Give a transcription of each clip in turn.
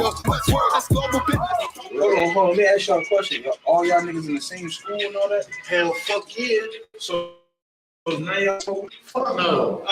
America, Westworld, that's global business. Hold on, let me ask y'all a question. All y'all niggas in the same school and all that? Hell, fuck yeah. So now y'all fuck no.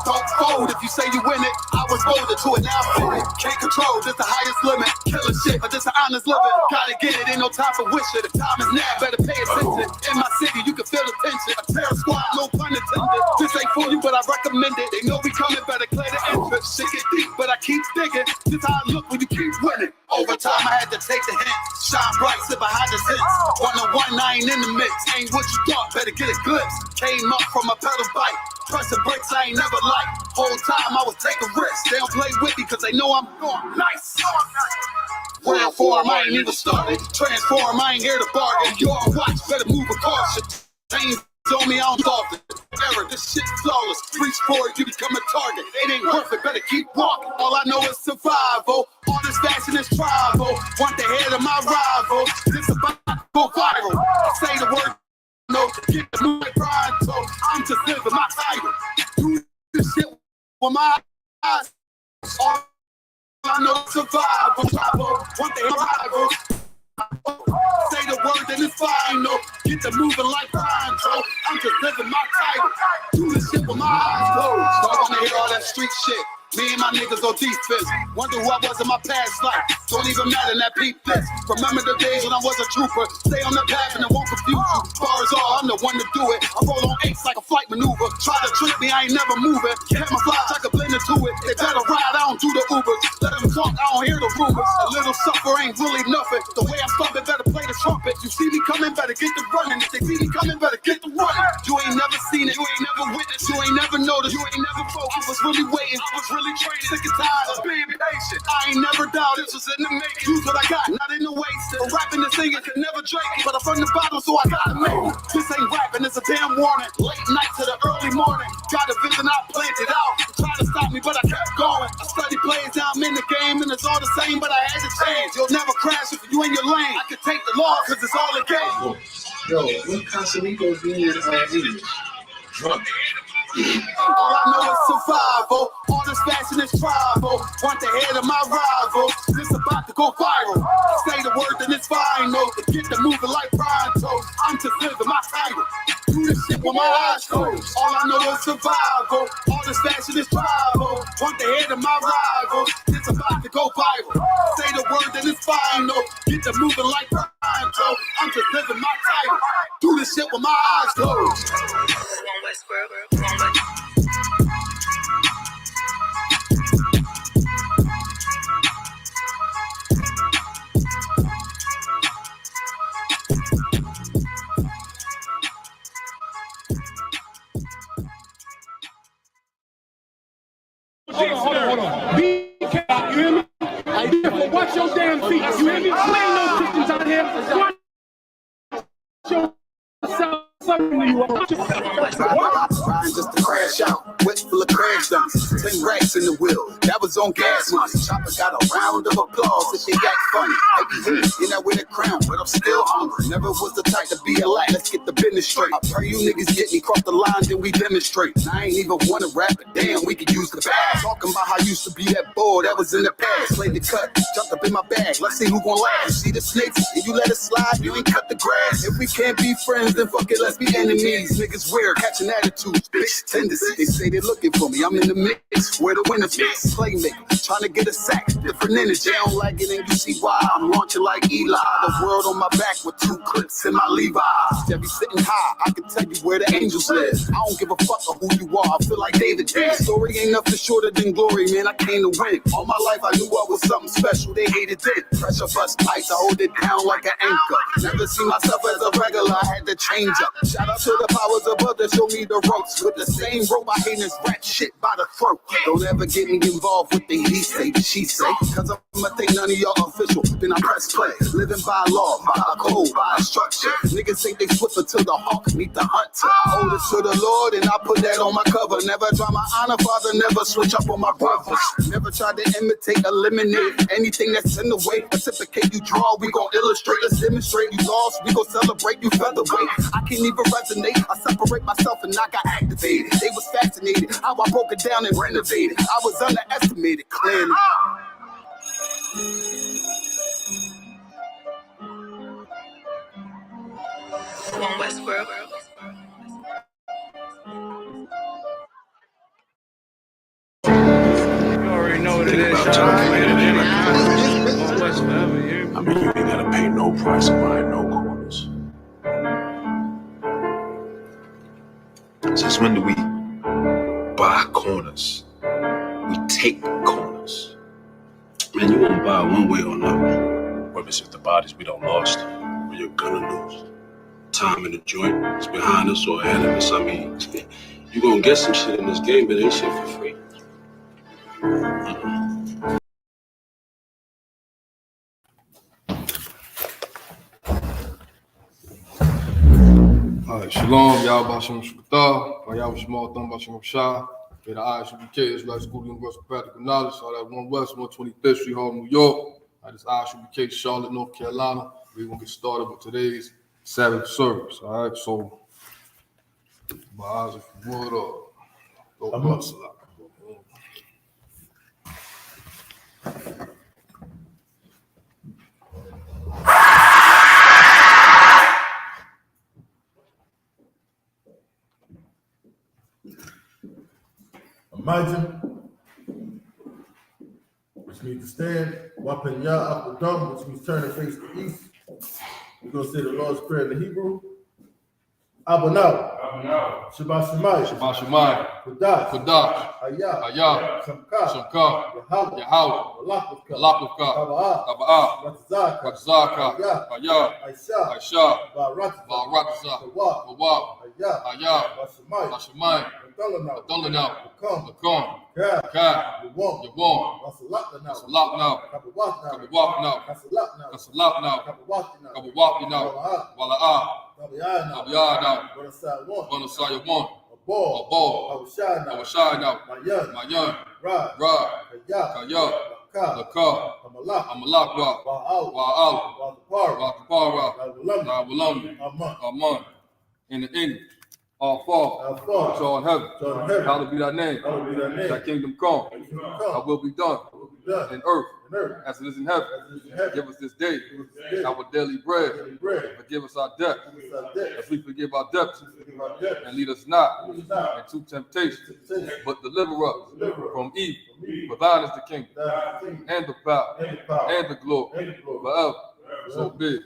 Don't fold if you say you win it. I was molded to it, now I'm it. Can't control, this the highest limit. Killing shit, but this an honest living. Gotta get it, ain't no time for wishing. The time is now, better pay attention. In my city, you can feel the tension. A terror squad, no pun intended. This ain't for you, but I recommend it. They know we coming, better clear the entrance. Shit get deep, but I keep digging. This how I look when you keep winning. Over time, I had to take the hint. Shine bright, sit behind the tents. 1-on-1, I ain't in the mix. Ain't what you thought, better get a glimpse. Came up from a pedal bike. Pressing brakes I ain't never liked. Whole time I was taking risks. They don't play with me cause they know I'm going nice. Round form, I ain't even started. Transform, I ain't here to bargain. You on watch, better move with caution. Chains on me, I don't talk it. Error, this shit flawless. Reach for it, you become a target. It ain't perfect, better keep walking. All I know is survival. All this fashion is tribal. Want the head of my rival. This about to go viral. Say the word. No, get the move pride, so I'm just living my title. Do this shit with my eyes. All I know is survival. Want the rival. Say the word, then it's fine. No, get the moving like pride, so I'm just living my title. Do this shit with my eyes closed. Don't wanna hear all that street shit. Me and my niggas on defense. Wonder who I was in my past life. Don't even matter in that peep this. Remember the days when I was a trooper. Stay on the path and it won't confuse you. Far as all, I'm the one to do it. I roll on eights like a flight maneuver. Try to trick me, I ain't never moving. Camouflage, I can blend into it. They better ride, I don't do the Ubers. Let them talk, I don't hear the rumors. A little suffer ain't really nothing. The way I stop it, better play the trumpet. You see me coming, better get the running. If they see me coming, better get the running. You ain't never seen it, you ain't never witnessed, you ain't never noticed, you ain't never focused. I was really waiting, I was really training. Sick and tired of being patient. I ain't never doubted, this was in the making. Use what I got, not in the waste. But rapping and singing can never drink it. But I'm from the bottom, so I gotta make it. This ain't rapping, it's a damn warning. Late night to the early morning. Got a vision, I planned it out. Try to stop me, but I kept going. I study plays, now I'm in the game, and it's all the same, but I had to change. You'll never crash if you in your lane. I can take the loss, cause it's all a game. Yo, what Casamigos mean in English? Drunk. All I know is survival. All this fashion is tribal. Want the head of my rival. This about to go viral. Say the word, then it's fine. No, get the moving like pronto. I'm just living my title. Do this shit with my eyes closed. All I know is survival. All this fashion is tribal. Want the head of my rival. It's about to go viral. Say the word, then it's fine. No, get the moving like pronto. I'm just living my title. Do this shit with my eyes closed. Hold on. Be careful, you hear me? I hear watch your damn feet. You hear me? We ain't no Christians out here. Watch yourself. Riding just to crash out, wet full of crash dumps, 10 racks in the wheel, that was on gas money. Chopper got a round of applause if they act funny. Heavy hit, you know with a crown, but I'm still hungry. Never was the type to be a light, let's get the business straight. I pray you niggas get me cross the line, then we demonstrate. I ain't even wanna rap, but damn, we could use the bag. Talking about how I used to be that boy, that was in the past. Played the cut, jumped up in my bag, let's see who gon' last. You see the snakes, and you let it slide, you ain't cut the grass. If we can't be friends, then fuck it, let's be enemies. Niggas weird, catching attitudes, bitch tendencies. They say they looking for me, I'm in the mix. Where the winners mix, playmaker, trying to get a sack, different energy. I don't like it, and you see why I'm launching like Eli. The world on my back with 2 clips in my Levi's. They be sitting high, I can tell you where the angels live. I don't give a fuck of who you are, I feel like David did. Story ain't nothing shorter than glory, man, I came to win. All my life I knew I was something special, they hated it. Pressure bust pipes, I hold it down like an anchor. Never see myself as a regular, I had to change up. Shout out to the powers above that show me the ropes. With the same rope, I hate this rap shit by the throat. Don't ever get me involved with the he say, the she say. Cause I'ma think none of y'all official. Then I press play. Living by law, by a code, by a structure. Niggas think they flip it to the hawk, meet the hunter. I owe it to the Lord and I put that on my cover. Never try my honor, father, never switch up on my brothers. Never try to imitate, eliminate anything that's in the way. Reciprocate, you draw, we gon' illustrate. Let's demonstrate, you lost, we gon' celebrate, you featherweight. I can't even resonate, I separate myself and I got activated. They was fascinated, how I broke it down and renovated. I was underestimated, clearly. Westbrook. You already know what it is, Sean. Going West forever, you hear me? I mean, you ain't gotta pay no price of buying no corners. Since when do we buy corners? We take corners. Man, you won't buy one way or another. Whether it's if the bodies we don't lost, or you're gonna lose. Time in the joint is behind us or ahead of us. I mean, you gonna get some shit in this game, but ain't shit for free. All right, shalom, y'all Bashim Shukta, y'all Shmal Thumb Bashim Shah, the Isupk, Israel School of Universal Practical Knowledge, all that 1 West, 125th Street, Harlem, New York. This Isupk, Charlotte, North Carolina. We're gonna get started with today's Sabbath service. All right, so my eyes, if you would, go up, Salah. Imagine, which means to stand, Wapen Yah up the dome, which means turn and face the east. We're going to say the Lord's Prayer in the Hebrew. Abonau, Shabbat Shemai, Shabbat Shemai, Kodash, Kodash, Ayah, Shamka, Yahweh, Malakufka, Malakufka, Taba'ah, Ratzaka, Ayah, Aisha, Barakza, Bawab, Ayah, Bashemai, Adonai, Lakom, Ka, Yawam, Rasalak now, Kabawak now, Kasalak now, Kabawak now, Wala'ah, Tabiyah now, Bonasaya one, Abol, Awashai now, Mayan, Ra, Kaya, Laka, Amalakwa, Wa'al, Wakapara, Nawalum, Aman, in the end, our Father, which art in heaven, hallowed be thy name, thy kingdom come, thy will be done, in earth, as it is in heaven. Give us this day our daily bread. Forgive us our debt, as we forgive our debtors. And lead us not into temptation, but deliver us from evil. For thine is the kingdom, and the power, and the glory, forever. So be it.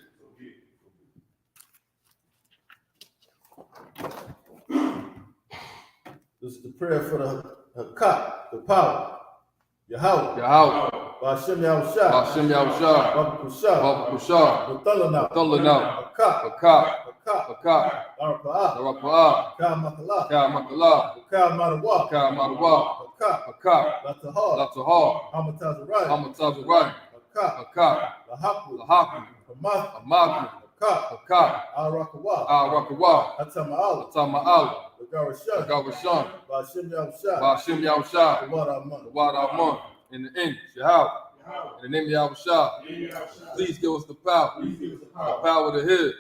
This is the prayer for the Hakak, the power. Yahweh, Ba'ashem Yahushua, Ba'ashem Yahushua, Baba Baba Kushah, B'Thalanah, Hakak, Arapa'ah, Darapa'ah, Ka Makalah, Ka Makalah, Ka Madawa, Ka Madawa, Hakak, Hakak, Latahar, Latahar, Hamatazarayim, Hamatazarayim, Hakak, Hakak, Lahaku, Lahaku, Hamaku, Hakak, Hakak, Al-Rakawa, Al-Rakawa, Hatama'al, Hatama'al, Garashan, Gavashan, Ba'ashem Yahushua, Ba'ashem Yahushua, Wadaman, Wadaman, in the end, Yahweh, in the name of Yahushua, please give us the power to heal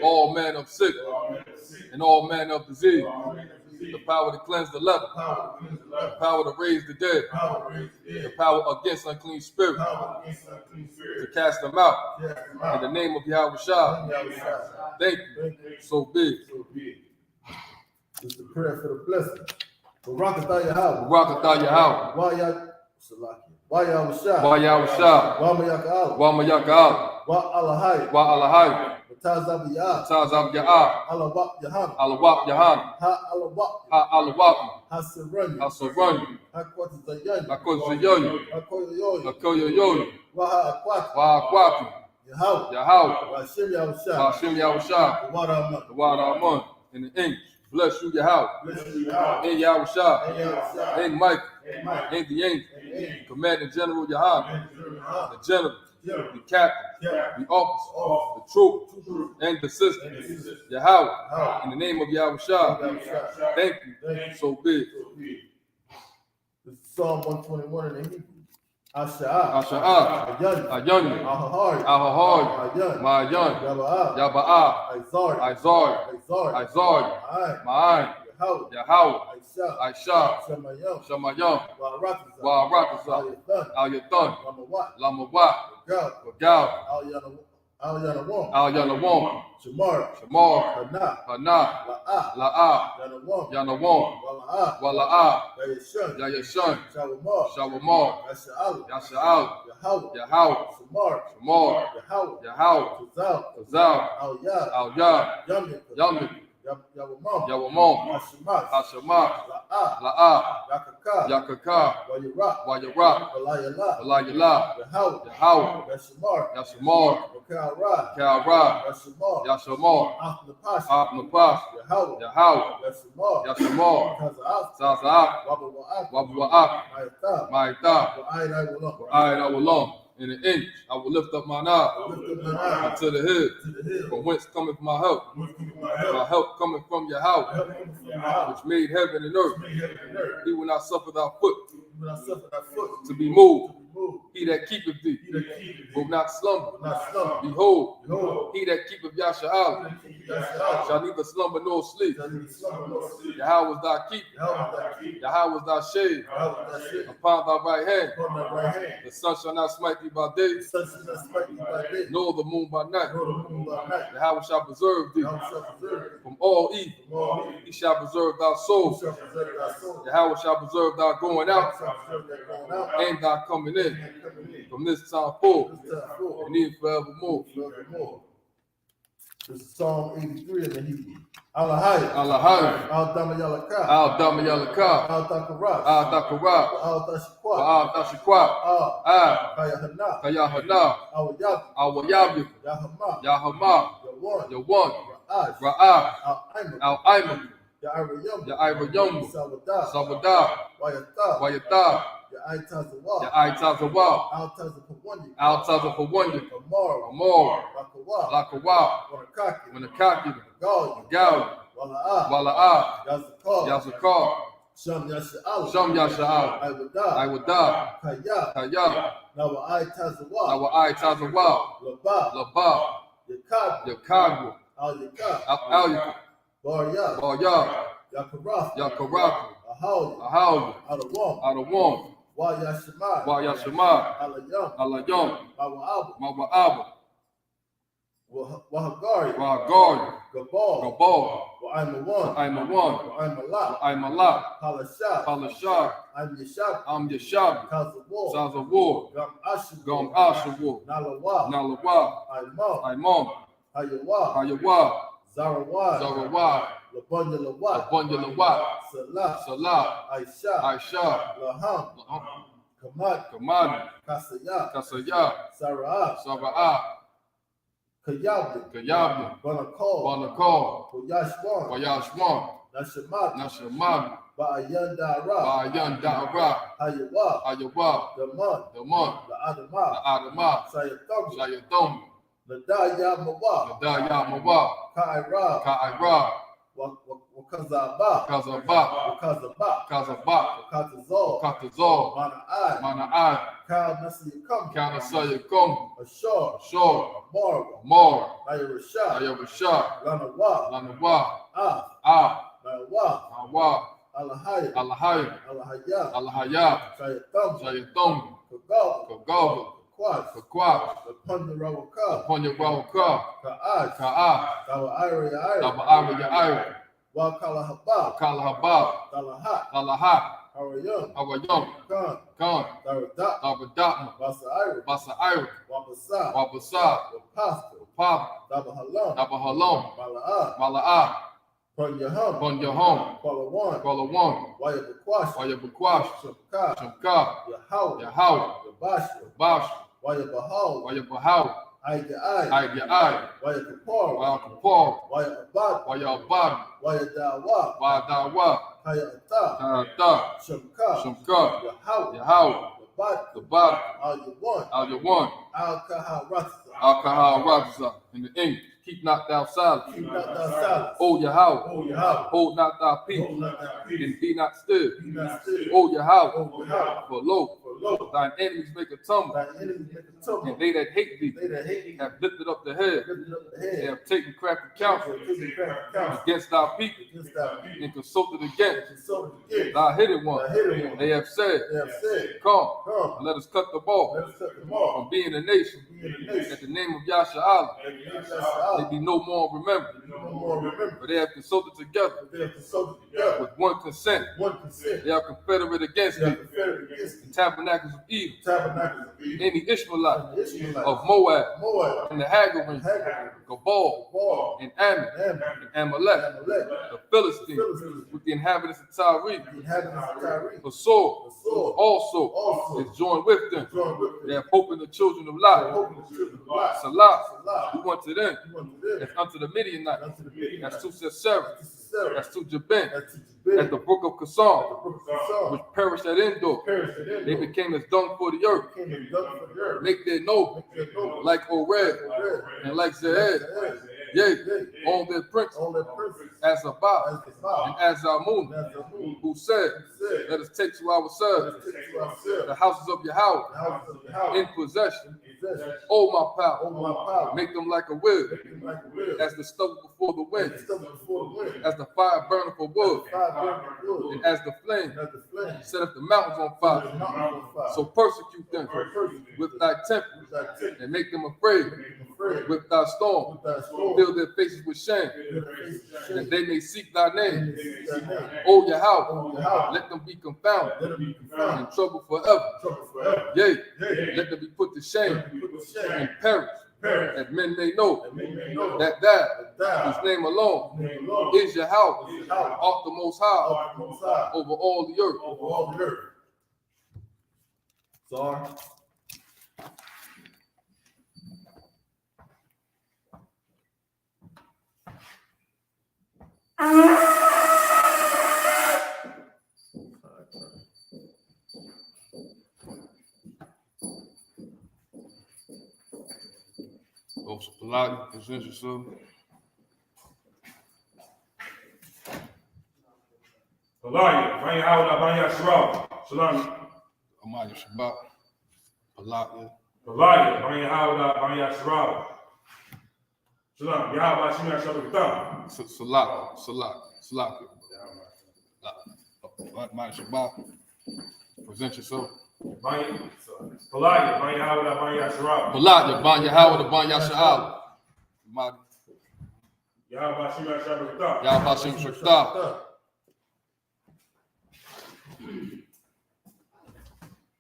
all manner of sickness and all manner of disease, the power to cleanse the leper, the power to raise the dead, the power against unclean spirits, to cast them out, in the name of Yahushua. Thank you, so big. This is the prayer for the blessing. Barakatah Yahweh. Barakatah Yahweh. Wa Yahushua. Wa Yahushua. Wa Mayaka'al. Wa Mayaka'al. Wa Alahai. Wa Alahai. Batazab Ya'ah. Tazab Ya'ah. Alawak Yahan. Alawak Yahan. Ha Alawak. Ha Alawak. Hasirani. Hasirani. Hakwati Zayani. Hakwati Zayani. Hakoyoyoyo. Hakoyoyoyo. Wa Akwati. Wa Akwati. Yahweh. Wa Hashem Yahushua. Hashem Yahushua. Wadaman. Wadaman. In the English. Bless you, Yahweh. In Yahushua. In Mike. In the angel. Commander General Yahan. The general. The captain. The officer. The troop. And the sister. Yahweh. In the name of Yahushua. Thank you. So big. This is Psalm 121 in the Hebrew. Asha'ah. Asha'ah. Ayani. Ahahari. Ma'ayan. Yaba'ah. Izari. Ma'ayin. Yahweh. Aisha. Shamayam. Wa'arakazah. Al-Yathan. Lamawat. Wagal. Al Yanawam. Al Yanawam. Shamar. Shamar. Hana. Hana. La'a. La'a. Yanawam. Yanawam. Wala'a. Wala'a. Yayashan. Yayashan. Shawamar. Shawamar. Yasha'al. Yasha'al. Yahawah. Yahawah. Shamar. Shamar. Yahawah. Yahawah. Tazal. Tazal. Al Yad. Al Yad. Yamlik. Yamlik. Yawamam. Yawamam. Hashemas. Hashemah. La'a. La'a. Yakaka. Yakaka. Wayirah. Wayirah. Walayala. Walayala. Yahawah. Yahawah. Yashamar. Yashamar. Wakalra. Kalra. Yashamar. Yashamar. Ahnapash. Abnapash. Yahawah. Yahawah. Yashamar. Yashamar. Taza'af. Zaza'af. Wabawa'af. Wabwa'af. Ma'itah. Ma'itah. Wa'ayna Wulam. Alright, I will long. In an inch, I will lift up mine eye Lift up my eye unto the hill, to the hill. from whence cometh my help. Whence cometh my help? My help cometh from your house, Help me from your house. which made heaven and earth. Make heaven and earth. He will not suffer thy foot When I suffer thy foot to be moved. move, He that keepeth thee he that keepeth will thee not slumber. will not slumber. Behold, Behold, he that keepeth he Yasha'al that keepeth thy house shall neither slumber nor sleep. shall neither slumber nor sleep. Yahweh is thy keeper. Yahweh thy keeper. Yahweh is thy shade Yahweh thy shade upon thy right hand. upon thy right hand. The sun shall not smite thee by day, The sun shall not smite thee by day, nor the moon by night. nor the moon by night. Yahweh shall preserve thee Yahweh shall preserve thee from all evil. from all evil. He shall preserve thy Who soul. shall preserve thy soul? Yahweh shall preserve thy going out Yahweh shall preserve thy going out and thy coming in and coming in. from this time forth This time forward. and even forevermore. Forevermore. This is Psalm 83 in the Hebrew. Alahaya. Alahai, Al Damayalaka. Al Damayalaka, Al Dakaras. Al Dakarah, Al Dashikwa. Al Dashikwa, Al Al Kayahana. Kayahana, Al Yab. Al Wayabi, Yahama. Yahama, Yawan. Yawan, Ra'aj. Ra'ah, Al Aimak. Al Aimak, Ya'arayam. Ya'irayum, Sawadah. Sawadah, Wayata. Wayatah, Ya'aitazawa. Ya'itazawa, Al Tazapawani. Al Tazapawanya, Amar. Amor, Bakawa. Lakawa, Warakaki. Wanakaki, Gal. Gal, Wala'ah. Wala'ah, Yazakar. Yazakar, Sham Yasha'al. Sham Yasha'al, Iwadah. Iwadah, Kaya. Kaya, Nawa'aitazawa. Nawa'itazawa, Laba. Laba, Yakad. Yakagwa, Al Yakad. Al Barya. Barya, Yakarath. Yakaraka, Ahal. Ahal, Adawam. Adawam, Wa Yashimai. Wa Yashima, Alayam. Alayam, Mawa'ab. Mawa'aba, Wahagari. Wahagari, Gabal. Gabal, Wa'aimawan. I'm a one, Wa'aimalak. I'm a lot, Palashah. Palashah, I'm Yashab. I'm Yashab, Kazawal. Sons of War, Gam Ashu. Gom Ashawu, Nalawa. Nalawa, Aimam. Imam, Hayawa. Hayawa, Zarawai. Zarawa, Labunya Lawat. Abunya Lawat, Salah. Salah, Aisha. Aisha, Laham. Kamat. Kamad, Kasaya. Kasaya, Sarah. Sara'ah, Kayabli. Kayabli, Banakal. Banakal, Koyashwan. Wayashwan, Nashamat. Nashamad, Ba'ayandara. Bayan Da'ara, Hayawa. Ayawa, Daman. Daman, La'adama. Adama, Sayatam. Shayatom, Nadaya Mawa. Daya Mawa, Ka'ira. Ka'ira, Wakazaba. Kazaba, Wakazaba. Kazaba, Wakazazal. Katazal, Mana'ai. Mana'ai, Kal Nasiyakam. Kanasayakum, Ashar. Shor, Marwa. Mar, Nayarashah. Ayabashah, Lanawa. Lanawa, Ah. Nawa. Awa, Alahaya. Alahaya, Alahaya. Alahaya, Sayatam. Shayatom, Kagawa. Kagawa, Kwash. Kakwa, Pandarawaka. Ponyawaka, Ka'aj. Ka'a, Dawa Ira Ira. Daba Ira, Wakalahaba. Kalahaba, Dalahat. Alaha, Harayam. Awayam, Khan. Khan, Daradat. Dabadatma, Basa Ira. Basa Ira, Wabasa. Wabasa, Wapasta. Papa, Daba Halam. Dabahalam, Mala'a. Mala'a, Panyaham. Bonyahom, Palawan. Kalawan, Wayabakwash. Wayabakwash, Shabka. Shamka, Yahaw. Yahaw, Yabashra. Bash, Wayabahal. Wayabahaw, Aida'ai. Ayai, Wayakapar. Wayakapor, Wayabad. Wayabad, Wayadawa. Wadawa, Kayata. Karata, Shamka. Shamka, Yahaw. Yahaw, Yabad. the Bab, Al-Yawan. Al-Yawan, Al-Kaharatza. Al-Kahal Raza, in the ink, keep not thou silent. Keep not thy silence. O Yahweh, O Yahweh. hold not thy peace, Hold not thy peace. and be not still. Be not still. O Yahweh, O Yahweh. for lo, For low. Thine enemies make a tumble. Thine enemies make a tumble. And they that hate thee They that hate thee have lifted up the head. lifted up the They head. have taken crafty counsel Taking crafty counsel against thy people against thy people. and consulted against Consulted against thy hidden one. thy hidden one. They have said, They have said, Come, come, let us cut the ball let us cut them off. from being a nation. Being a nation. At the name of Yasha Allah, That the name of they Allah be no more remembered. be no more remembered. For they have consulted together They have consulted together with one consent. one consent. They are confederate against They are thee. confederate against The the tabernacles of Edom, tabernacles of Edom, any Ishmaelite and the Ishmaelites, of Moab, Moab, and the Hagarenes, Hagar, Gabal, Baal, and Ammon, Ammon, and Amalek, Amalek, the Philistines, with the inhabitants of Tyre. the inhabitants of Tyre. The sword The sword also is joined with them. joined with They them. have hope in the children of The Lot. hope of the children of Lot. Salah, Salah. who unto them You want to as live unto the Midianites, unto the Midianites. as to Sisera, That's to Sarah. as to Jabin, That's to Jabin. at the brook of The Kasam, brook of Kasam. which perished at Endor. Perished in Israel. They became as dung for the earth. Became a dung for the earth. Make their noble, Make their noble. like Oreb and like Zered, yea, on their prince, On their princes. as Abba As the Baal. and as Amun, And as the moon. who said, Said, Let us take to let ourselves us take to ourselves the houses of Yahweh the houses of the house. in possession. Possession. O my power, Oh my power. make them like a will, Make them like a will. as the stubble before the wind, As the stubble before the wind. as the fire burning for wood, Fire burning wood. and as the flame And as the flame. set up the mountains on The fire. mountain on fire. So persecute them with thy temple With thy temple. and make them afraid Make them afraid. with thy storm. With thy sword. Fill their faces with shame, Fill their faces with shame. and they may seek thy And name. they seek thy name. O Yahweh, O Yahweh. let them be confounded Let them be in confounded. trouble forever. Trouble forever. Yea, Yea. let them be put to shame Let them be put to shame. and perish, Perish. that men may know And men may know that thou, that thou, whose name alone name alone, is Yahweh, is Yahweh, art the most high art the Most High over all the earth. over all the earth. Sorry. Officer Pilati, present yourself. Pelaya, Banya Howda, Banya Shrab, Shalom. Amaya Shabbat, Pilati, Pelaya, Banya Howda, Banya Shrab. Shalom. Yahweh Shemar Shabbat. Salat. Amaya Shabbat, present yourself. Pelaya, Banya Howda, Banya Shrab. Pilati, Banya Howard, Banya Sha'al. Yahweh Shemar Shabbat. Yahweh Hashem Shakta.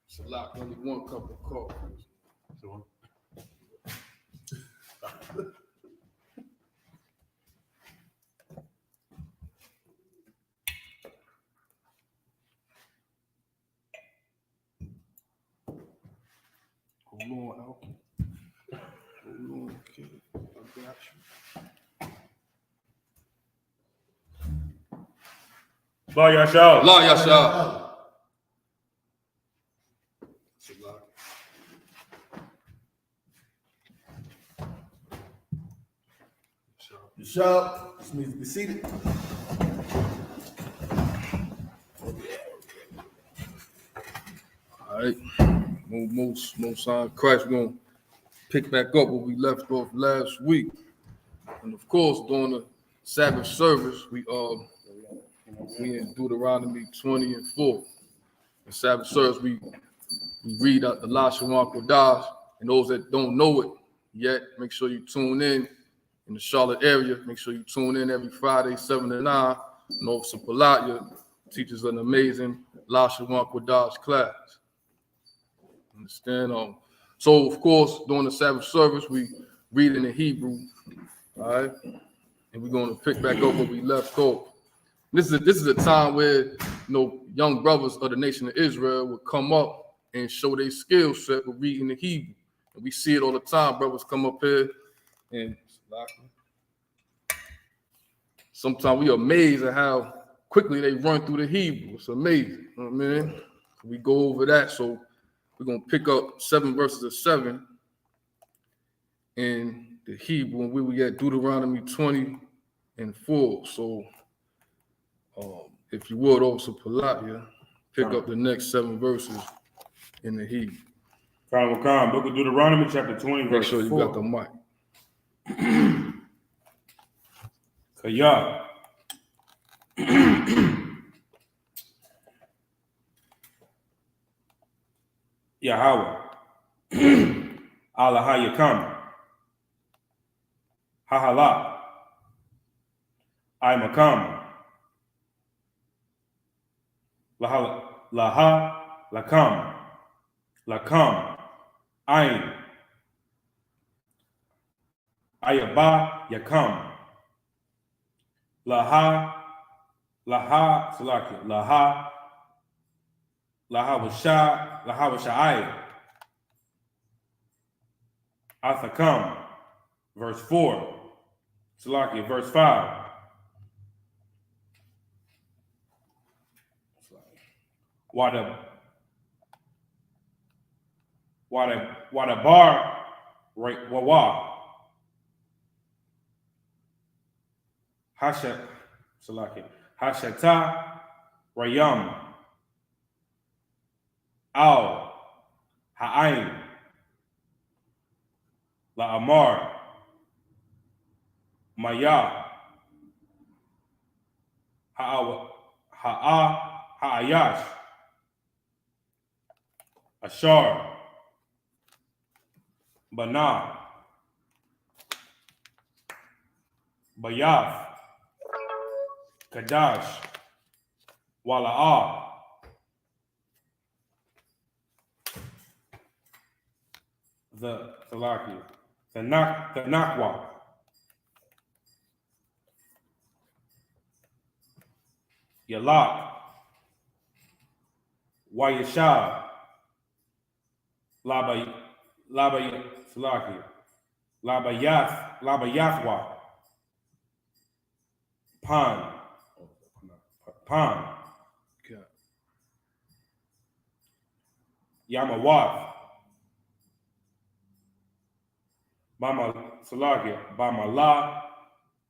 Salat, only one cup of coffee. Hold on, Al. Hold on, kid. I got you. Banya Shal. Allah Yasha. Salat. You shout. This means be seated. All right. Most Christ, we're gonna pick back up where we left off last week. And of course, during the Sabbath service, we in Deuteronomy 20 and 4. The Sabbath service, we read out the Lashawan Kodash, and those that don't know it yet, make sure you tune in the Charlotte area. Make sure you tune in every Friday, 7 to 9. And Officer Palatya teaches an amazing Lashawan Kodash class. Understand? So of course, during the Sabbath service, we read in the Hebrew, all right, and we're going to pick back up where we left off. This is a time where young brothers of the nation of Israel would come up and show their skill set with reading the Hebrew, and we see it all the time. Brothers come up here, and sometimes we are amazed at how quickly they run through the Hebrew. It's amazing. You know what I mean? We go over that, so we're going to pick up 7 verses of 7 in the Hebrew, and we will get Deuteronomy 20 and 4. So if you would, Officer Palatya, pick up the next 7 verses in the heat. Come. Book of Deuteronomy, chapter 20, Make verse sure you 4. got the mic. Kaya. Yahweh. Allah Hayakam. Hahala. I Makam. Laha. Lakam. Lakam. Ain. Ayaba Yakam. Laha Salaki. Laha Washai. Athakam. Verse 4. Salaki, verse 5. Wada bar right wawa. Hashat Salaki. Hashata Rayam. Al Ha'ain. La Amar. Maya. Ha'ayash. Ashar. Bana. Bayaf. Kadash. Wala'ah. The Salaki. The Nakwa. Yalak. Wayashab. Salaki. Labayathwa. Pan. Okay. Yamawath. Bamala.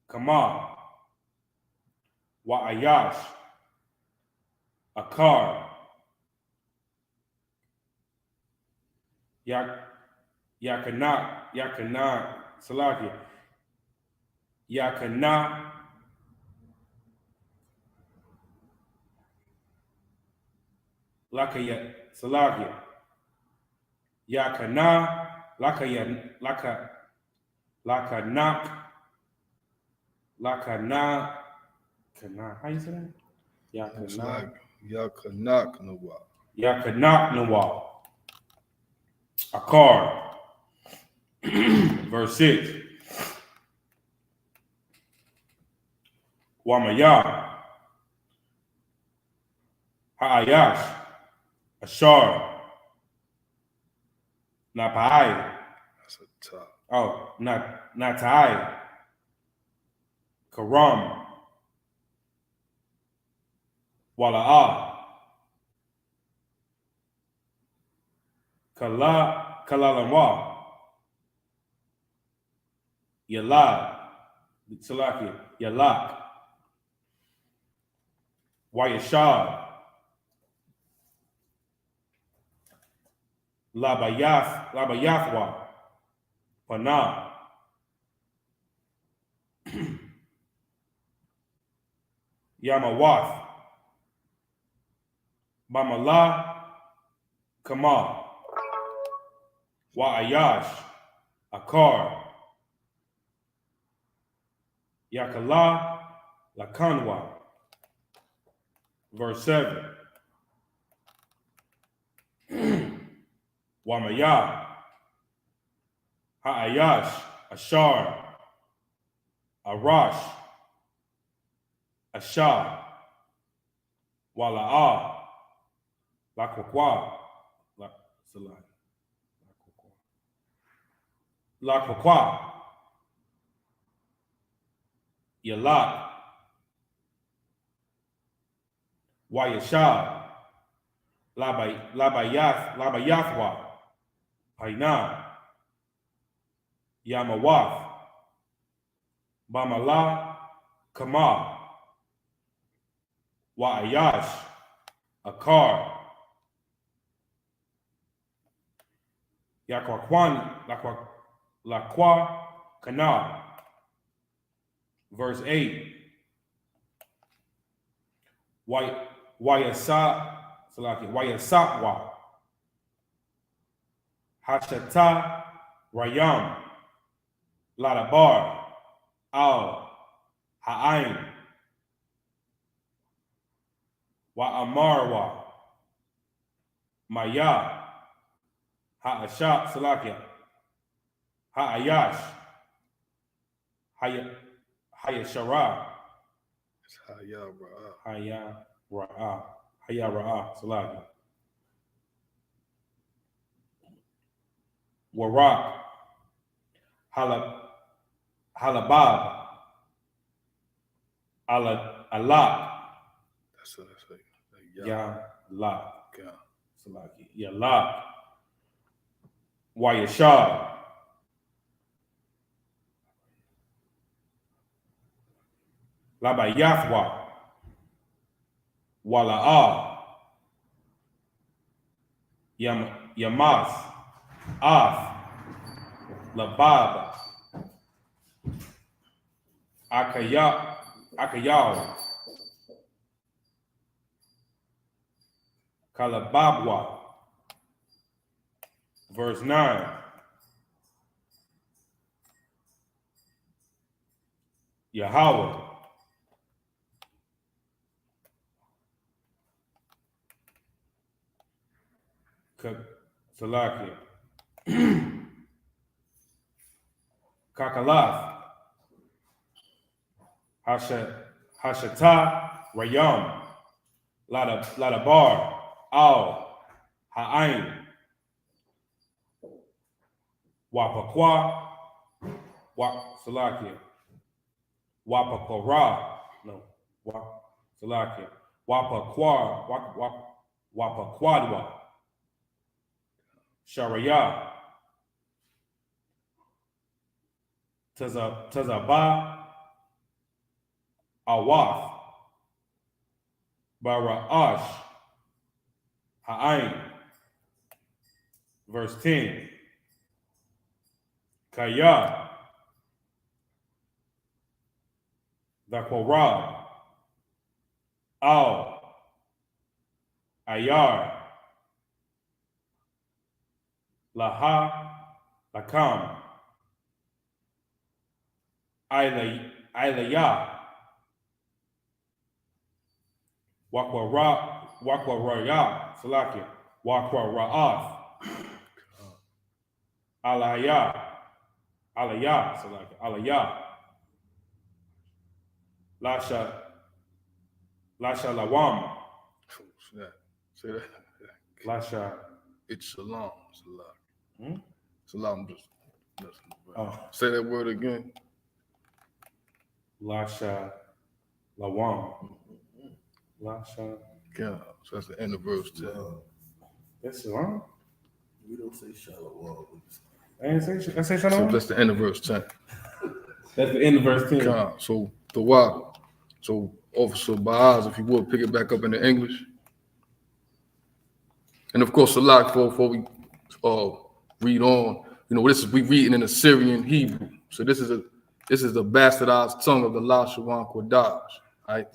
Kama. Wa'ayash. Akar. Yakana. Salaki. Yakana. Lakaya. Salaki. Yakana. Lakana. How you say that? Looks like Yakanak N.W.O. N.W.O. Akar. Verse 6. Wamaya. Ha'ayash. Ashar. Napai. That's a top. Oh, Natai. Karam. Wala'ah. Kalalamwa. Yalad. Salaki. Yalak. Wayashab. Labayathwa. Panah. Yamawath. Bamala. Kama. Wa'ayash. Akar. Yakala. Lakanwa. Verse 7. Wamaya. Ha'ayash. Ashar. Arash. Ashah. Wala'ah. Lakwakwa. Lakwakwa. Yalak. Wayashab. Labayathwa. Paina. Yamawath. Bamala. Kama. Wa'ayash. Akar. La Qua Kana. Verse 8. Wayasatwa. Hashata Rayam. Ladabar. Al Ha'ain. Wa Amarwa. Maya. Ha'asha Salakia. Ha'ayash. Hayashara. It's Hayah Ra'ah. Haya Ra'a. Salakia. Warak. Halabab. Alak. That's like Ya La. Yeah. Salaki. Ya La. Wayashar. Labayafwa. Wala'a. Yamas. Af. Labab. Akayaw. Kalababwa. Verse 9. Yahweh. Salakia. Kakalath. Hashata Rayam. Ladabar. Al Ha'ain. Wapakwa. Salakia. Wapakora. No. Salakia. Wapakwadwa. Sharaya. Tazaba. Awath. Bara'ash. Ha'ain. Verse 10. Kaya. Zakorah. Al. Ayar. Laha. Lakam. Ilayah. Wakwaraya. Salakia. Wakwara'ath. Alayah. Salakia. Alayah. Lasha Lawam. Say that. Lasha. It's Shalom. Hmm? Salam. Just listen. Oh. Say that word again. Lasha Lawam. Lasha. Yeah. So that's the end of verse 10. That's wrong. We don't say shalom. I say So shalom. that's the end of verse 10. That's the end of verse 10. So the why. So Officer Baaz, if you would pick it back up into English. And of course, Salak, before we read on, we reading in Assyrian Hebrew. So this is the bastardized tongue of the La Shawan Kodash. Right?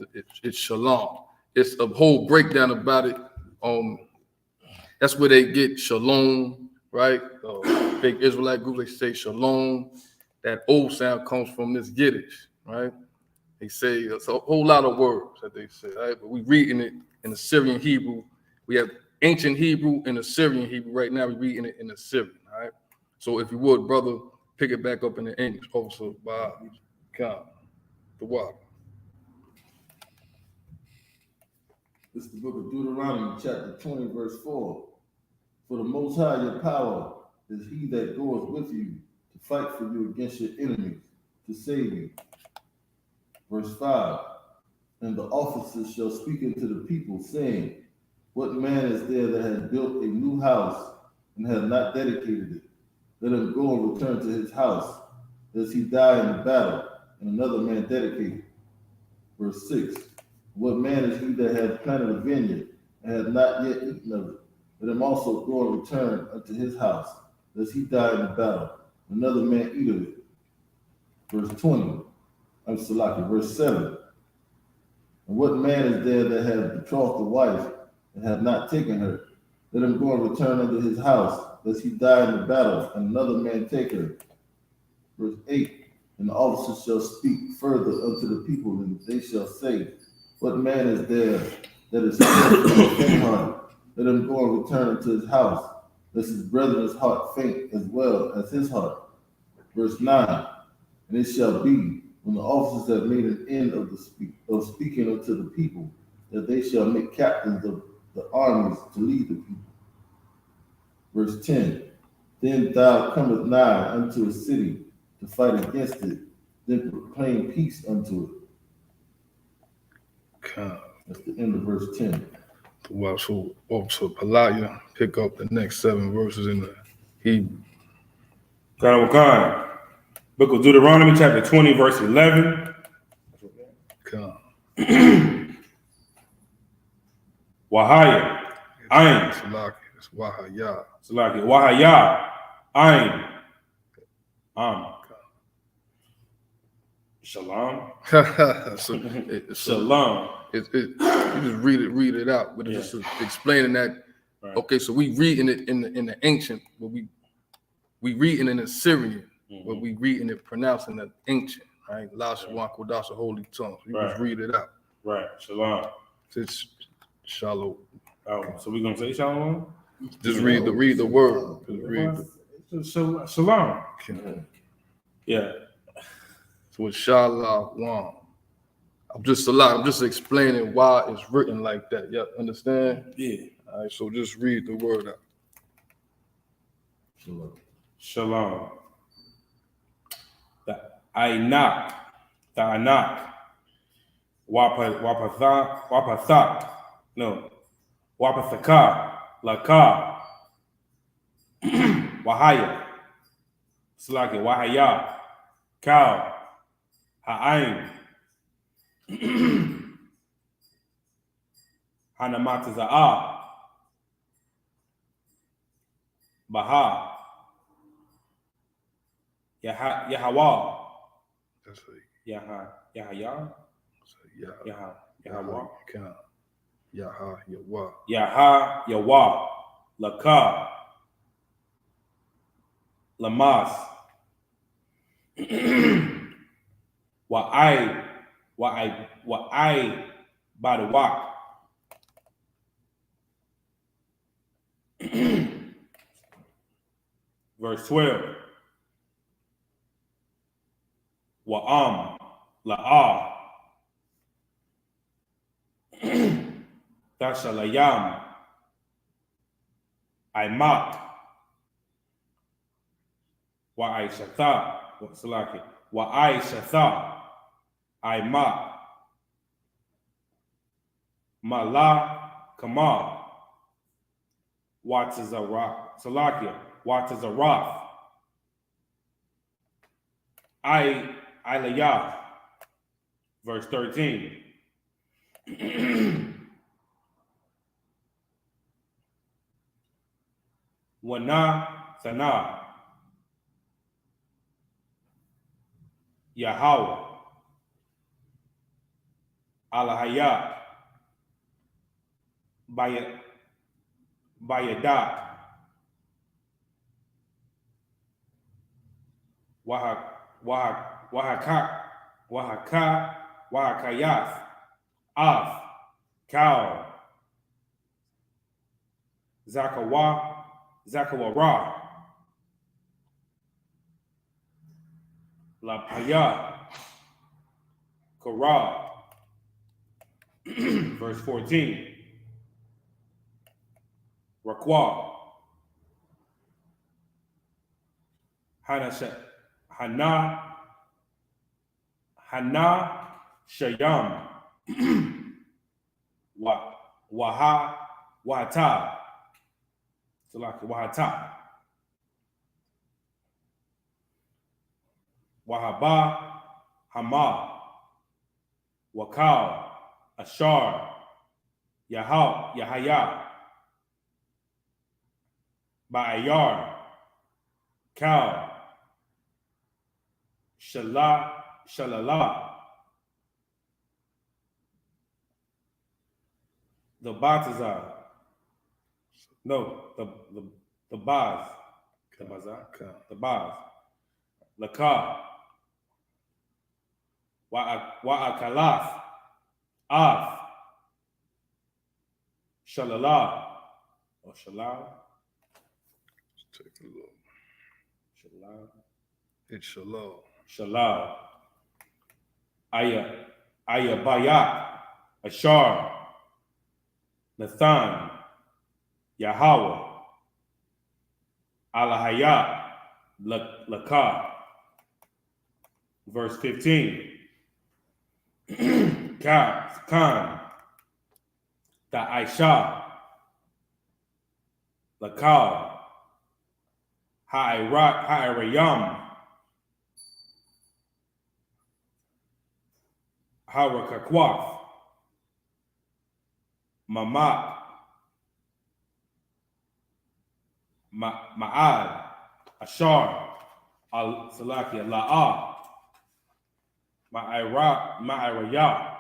It's Shalom. It's a whole breakdown about it. That's where they get Shalom, right? Big Israelite groups, they say Shalom. That old sound comes from this Yiddish, right? They say it's a whole lot of words that they say, right? But we reading it in Assyrian Hebrew. We have ancient Hebrew and Assyrian Hebrew. Right now, we're reading it in Assyrian, all right? So if you would, brother, pick it back up in the English, also by the what? This is the book of Deuteronomy, chapter 20, verse 4. For the Most High, your power is he that goeth with you to fight for you against your enemies, to save you. Verse 5. And the officers shall speak unto the people, saying, what man is there that has built a new house and has not dedicated it? Let him go and return to his house, lest he die in the battle, and another man dedicate it. Verse 6. What man is he that hath planted a vineyard and hath not yet eaten of it? Let him also go and return unto his house. lest he die in the battle. Another man eat of it. Verse 20. I'm Salaki. Verse 7. And what man is there that hath betrothed a wife and hath not taken her? Let him go and return unto his house, lest he die in the battle, and another man take her. Verse 8. And the officers shall speak further unto the people, and they shall say, what man is there that is faint-hearted? Let him go and return unto his house, lest his brethren's heart faint as well as his heart. Verse 9. And it shall be, when the officers have made an end of speaking unto the people, that they shall make captains of the armies to lead the people. Verse 10. Then thou comest nigh unto a city to fight against it, then proclaim peace unto it. That's the end of verse 10. Well, so Pelaya, pick up the next 7 verses in the Hebrew. Khan. Book of Deuteronomy, chapter 20, verse 11. Wahaya. Ayn. Salaki. It's Wahaya. Salaki. Wahaya. Ayn. Shalom. Shalom. You just read it out, but it's just explaining that. Right. Okay, so we reading it in the ancient, but we reading in Assyrian, but we reading it pronouncing it ancient, right? La Shawan Kodasha, holy tongue. So you just read it out. Right. Shalom. It's shalom. Oh, so we're gonna say shalom? Just read the word. Just read the shalom. Yeah. So it's shalom. I'm just explaining why it's written like that. You understand? Yeah. All right, so just read the word out. Shalom. The Anak. Wapathak. No. Wapathaka. Laka. Wahaya. Slaki. Wahaya. Cow. Ha'ain. Hanamataza'a. Baha. Yahawah. That's right. Yahaya. Yahawah. Yahawah. Yahawah. Laka. Lamas. Wa'ai by the walk. Verse 12. Wa'am la'a. Tashalayam. Aimak. Wa'ai shatha. Salaki. Wa'ai shatha. Aimak. Mala Kamal. Watazara. Salakia. Watazarath. Ilayah. Verse 13. Wana Sana. Yahweh. Alahayat. Bayadat. Wahakayath. Af. Cow. Zakawara. La Paya. Korah. Verse 14. Rakwa. Hana Shayam. Wahata. Salaki Wahata. Wahaba Hama. Wakal. Ashar. Yahaya. Ba'ayar. Cow. Shalala. The Batazar. No, the Baz. The Bazar. The Baz. Lakar. Wa'akalas. Af. Shalala. Or Shalal. Let's take a look. Shalal. It's Shalal. Shalal. Bayak. Ashar. Nathan. Yahweh. Alahayat. Lakar. Verse 15. Khan. Da Aisha. Lakal. Ha'irayam. Harakakwaf. Mamak. Ma'ad. Ashar. Salakia. La'ah. Ma'irayah.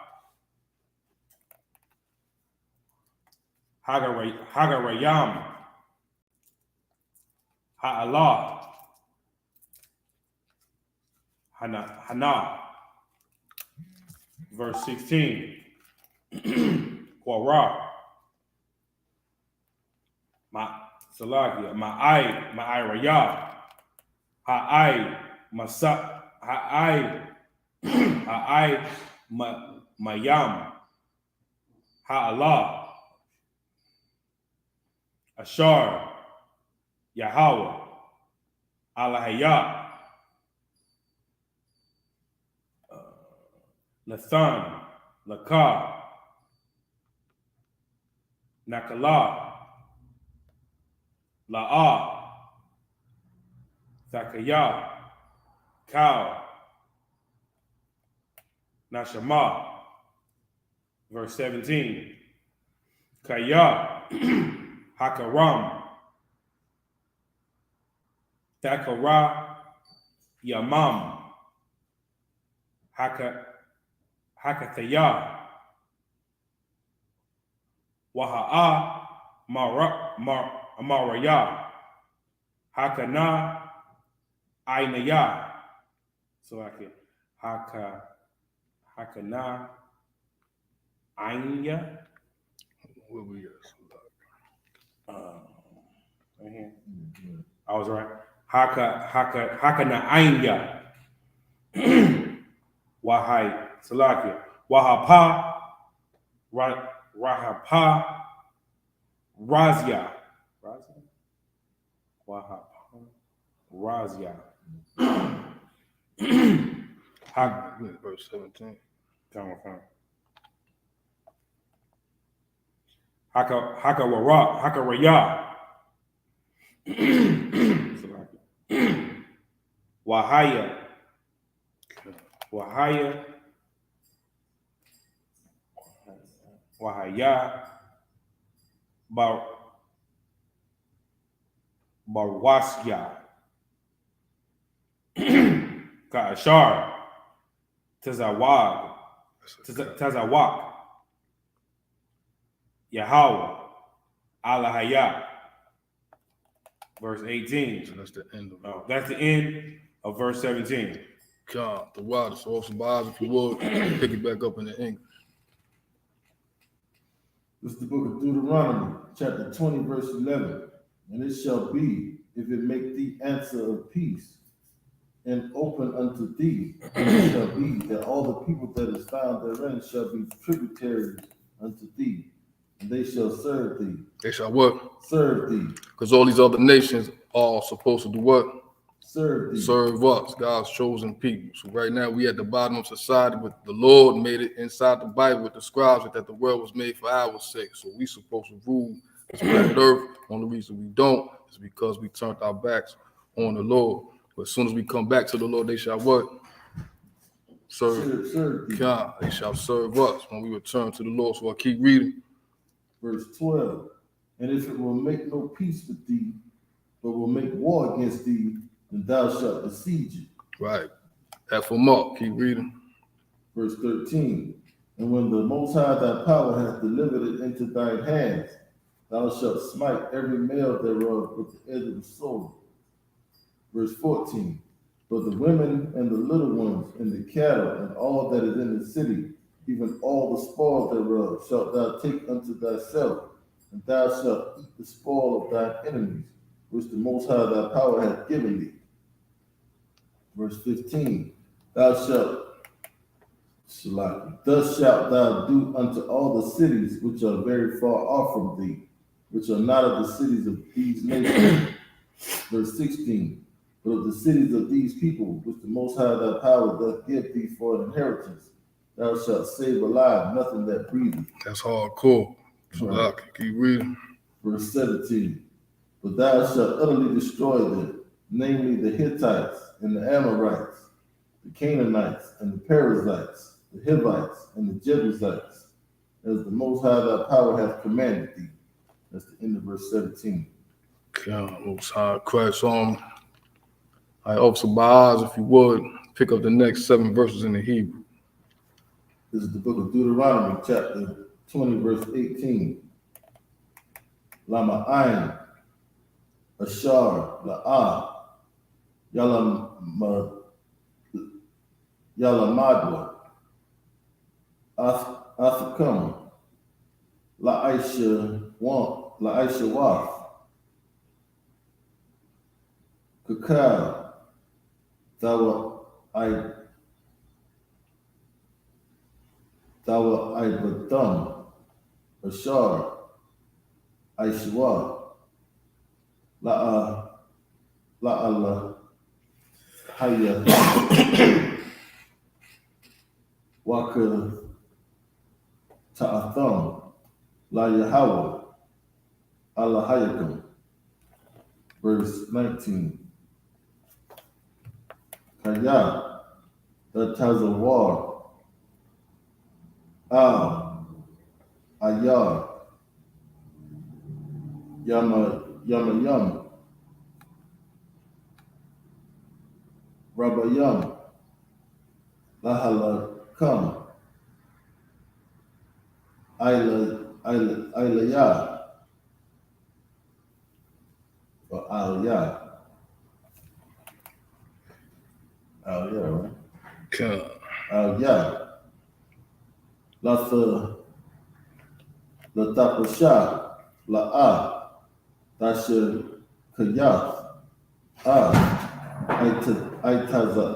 Hagarayam. Ha'Allah. Hana. Verse 16. Quara. Salakia. Ma'irayah. Ha'ai. Masa. Ha'ai. Ha'ai. Mayam. Ha'Allah. Ashar, Yahweh, Alahayat, Nathan, Lakar, Nakalah, La'ah, Zakayah, Cow, Nashama. Verse 17. Kaya, Hakaram, Thakara, Yamam, Hakataya, Waha'a, Amaraya, Hakana, Ainaya. So I can Hakana, Ainya. Where we at? Right here. I was right. Hakana Ainya. Wahai Salakia. Wahapa. Rahapa. Razia. Wahapa. Razia. Verse 17. Come on. Hakaraya. Wahaya. Wahaya. Barwasya. Ka'ashar. Tazawak. Yahweh. Alahaya. Verse 18. So that's the end of it. Oh, that's the end of verse 17. God, the water, so awesome Bibles, if you would, pick it back up in the English. This is the book of Deuteronomy, chapter 20, verse 11. And it shall be, if it make thee answer of peace, and open unto thee, and it shall be that all the people that is found therein shall be tributaries unto thee, and they shall serve thee. They shall what? Serve thee. Because all these other nations are supposed to do what? Serve thee. Serve us, God's chosen people. So right now we at the bottom of society, but the Lord made it inside the Bible. It describes it that the world was made for our sake. So we supposed to rule this planet Earth. Only reason we don't is because we turned our backs on the Lord. But as soon as we come back to the Lord, they shall what? Serve thee. God. They shall serve us when we return to the Lord. So I keep reading. Verse 12. And if it will make no peace with thee, but will make war against thee, and thou shalt besiege it. Right. F them up. Keep reading. Verse 13. And when the Most High thy power hath delivered it into thine hands, thou shalt smite every male thereof with the edge of the sword. Verse 14. But the women and the little ones and the cattle and all that is in the city, even all the spoil thereof, shalt thou take unto thyself, and thou shalt eat the spoil of thine enemies, which the Most High thy power hath given thee. Verse 15. Thus shalt thou do unto all the cities which are very far off from thee, which are not of the cities of these nations. Verse 16. But of the cities of these people, which the Most High thy power doth give thee for an inheritance, thou shalt save alive nothing that breatheth. That's hardcore. Right. Keep reading. Verse 17. But thou shalt utterly destroy them, namely the Hittites and the Amorites, the Canaanites and the Perizzites, the Hivites and the Jebusites, as the Most High thy power hath commanded thee. That's the end of verse 17. God, Most High Christ. I Officer Baaz, if you would, pick up the next 7 verses in the Hebrew. This is the book of Deuteronomy, chapter 20, verse 18. Lama Ayin, Ashar, La'ah, Yalamadwa, Athakam, La'aisha Waf, Kakal, Dawa Ibatham, Ashar, Aishwa, La'ala Haya, Waka Ta'atham, La Yahweh, Allah Hayakam. Verse 19. Kaya, that has a war. Ayar, Yam, Rabayam, Lahala Kam, Ilaya, or Aliyah. Aliyah, right? God. Aliyah. Latapasha, La'a, Dasha Kayath, Aitaza,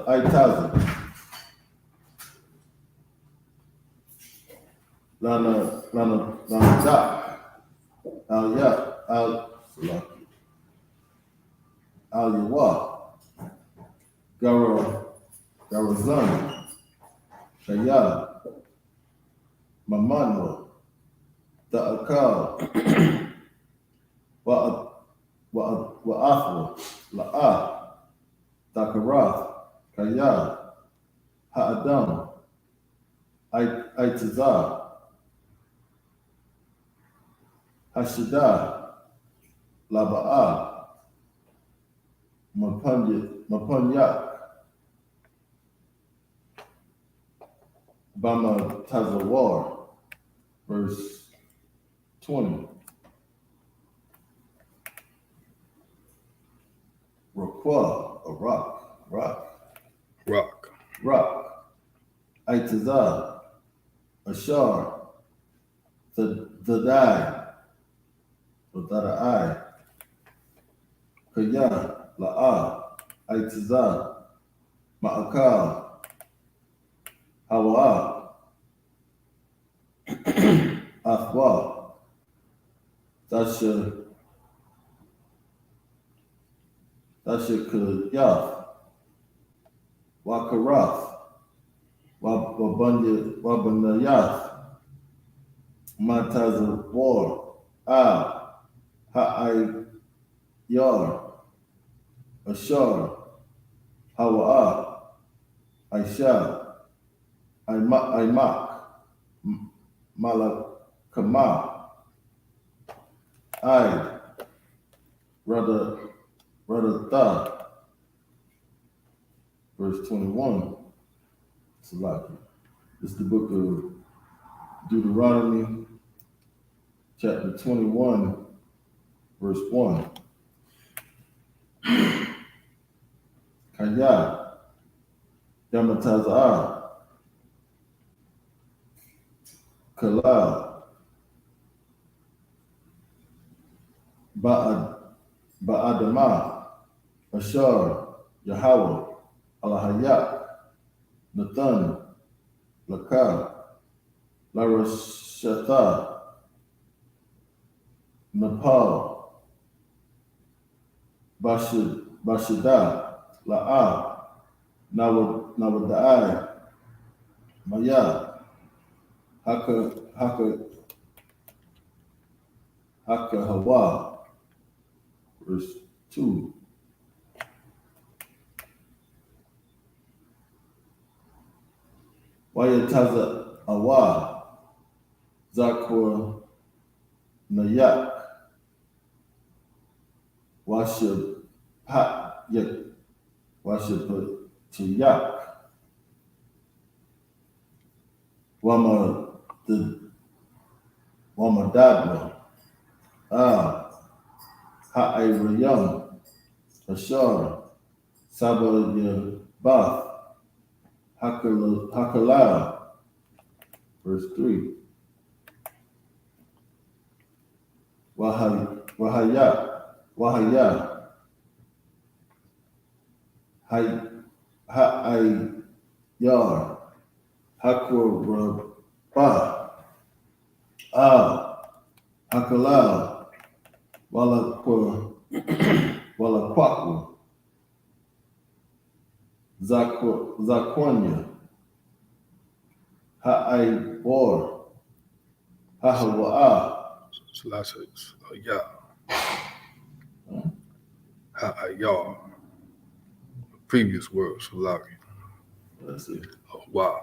Lana Da, Al Yawa, Garazan, Kaya, Mamanwa, Da'akal, Wa'athwa, La'a, Dakarath, Kaya, Ha'adam, Aitazah, Hashidah, Laba'a, Mapunyak, Bama Tazawar, verse 20. Rakwa, a rock. Aitazah, Ashar, Zadai, Zadai, Kaya, La'a, Aitazah, Ma'akal, Hawa, Athwa, Dasha Kuyath, Wakarath, Wabanayath, Matazawar, Ha'ayar, Ashar, Hawa, Aisha, Aimak, Malakama, Aid, Radatha, verse 21. Salaki. It's the book of Deuteronomy, chapter 21, verse 1. Kaya, Yamataza'ah, Kala, Ba'adama, Ashar, Yahweh, Alahayat, Nathan, Lakar, Larashatha, Nepal, Bashida, La'ah, Nawadai, Maya, Haka Hawa, verse 2. Wayataza Awa, Zakwa Nayak, Washab Pat Yak, Washab Chayak, Wamadadwa, Ha'ayrayam, Ashar, Sabbath, Bath, Hakala, verse 3. Wahaya, Ha'ayar, Hakurabah, Hakala, Walakwaku, Zakwanya, Ha'aybor, Hahawa'a, Ha'ayar. Previous words, Salaki. That's it. Oh, wow.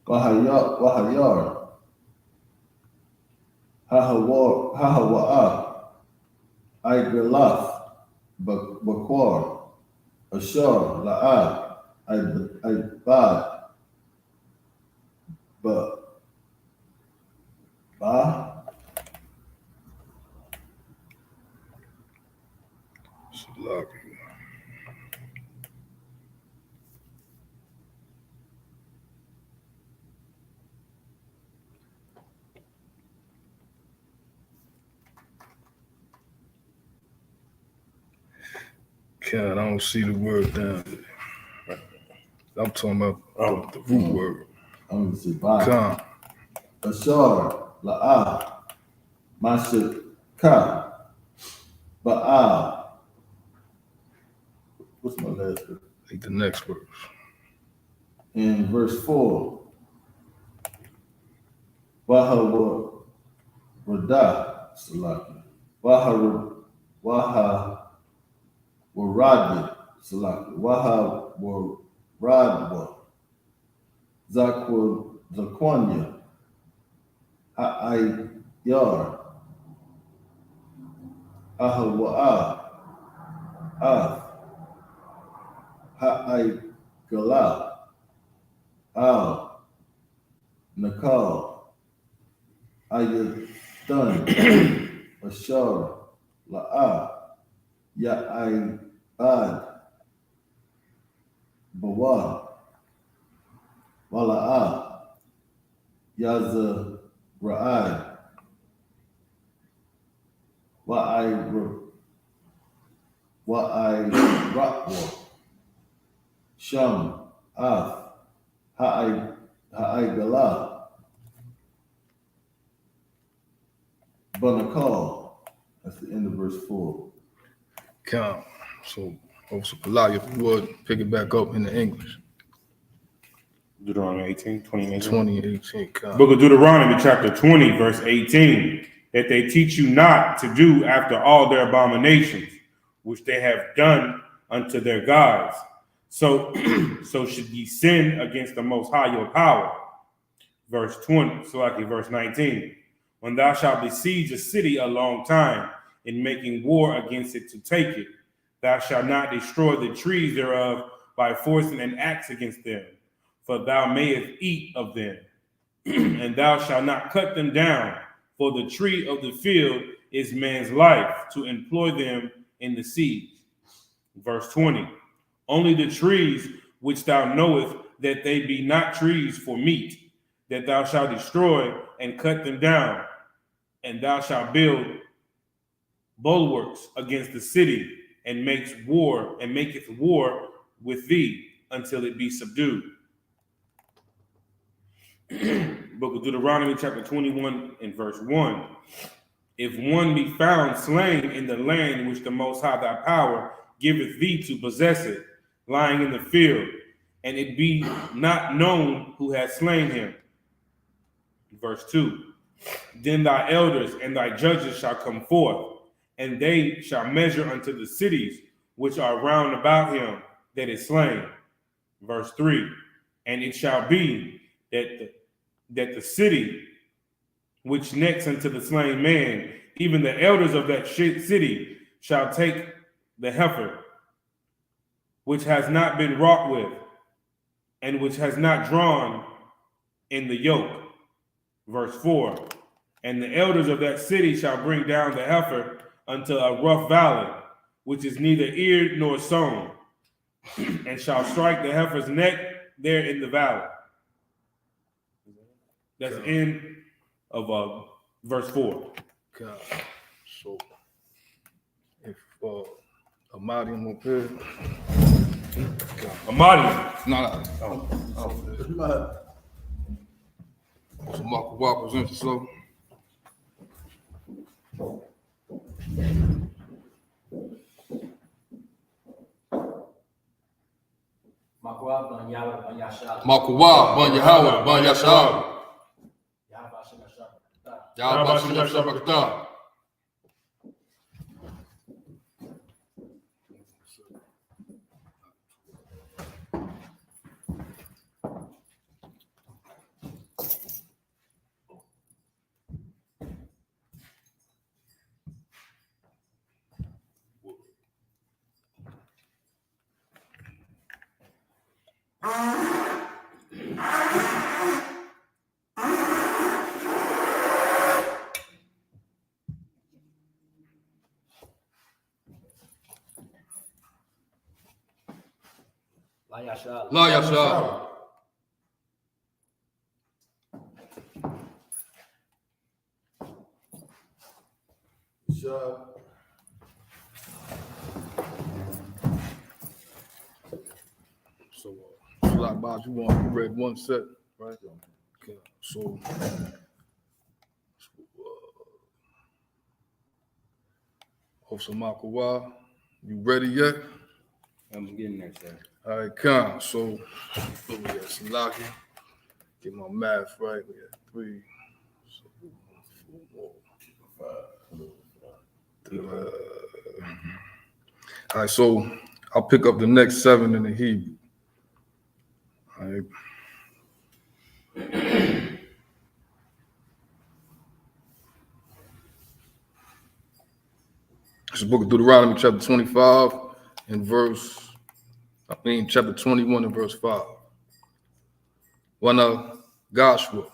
Wahayar, Hahawa'a, Aygalath, Bakwar, Ashar, La'ah, Aybad, Salaki. Ken, I don't see the word down there. I'm talking about the root word. I'm going to say Ba. Khan. Ashar, La'ah, Mashika, Ba'ah. What's my last word? Take the next verse. In verse 4, Waha Wada, Salaki. Waha Waradi, Salaki. Waha Waradwa, Zakwanya, Ha'ayar, Ahawa'a, Ha'aygala, Nakal, Ayatun, Ashar, La'ah, Ya'aybad, Bawa, Wala'ah, Yaza Ra'ai, Wa'ai Sham, Ha'aygala, Banakal. That's the end of verse 4. Khan. So, Salaki, if you would, pick it back up in the English. Deuteronomy 18, 20, 2018. Khan. Book of Deuteronomy, chapter 20, verse 18. That they teach you not to do after all their abominations, which they have done unto their gods. So should ye sin against the Most High your power. Verse 20, verse 19. When thou shalt besiege a city a long time, in making war against it to take it, thou shalt not destroy the trees thereof by forcing an axe against them, for thou mayest eat of them. And thou shalt not cut them down, for the tree of the field is man's life, to employ them in the siege. Verse 20, only the trees which thou knowest that they be not trees for meat, that thou shalt destroy and cut them down, and thou shalt build bulwarks against the city, and maketh war with thee until it be subdued. Book of Deuteronomy, chapter 21, and verse 1. If one be found slain in the land which the Most High thy power giveth thee to possess it, lying in the field, and it be not known who has slain him. Verse 2. Then thy elders and thy judges shall come forth, and they shall measure unto the cities which are round about him that is slain. Verse 3. And it shall be that the city which next unto the slain man, even the elders of that city, shall take the heifer, which has not been wrought with, and which has not drawn in the yoke. Verse 4. And the elders of that city shall bring down the heifer unto a rough valley, which is neither eared nor sown, and shall strike the heifer's neck there in the valley. That's the end of verse 4. God. So, if Amadium up here. Amadium. No. So Marco Wall presents yourself. Makwa ban Yahweh ban Yashab. Makwa ban Yahweh ban Yashab. Yahweh Shema Shabbat. Yahweh Shema Shabbat. La Yashab. La Yashab. So, like Bob, you read one set, right? Okay. So Osamakowa, you ready yet? I'm getting there, sir. All right, come. So we got some locking. Get my math right. We got 3, 4 more. 5. All right, so I'll pick up the next 7 in the Hebrew. All right. It's the book of Deuteronomy, chapter 25, chapter 21 and verse 5. Wana Gashwa,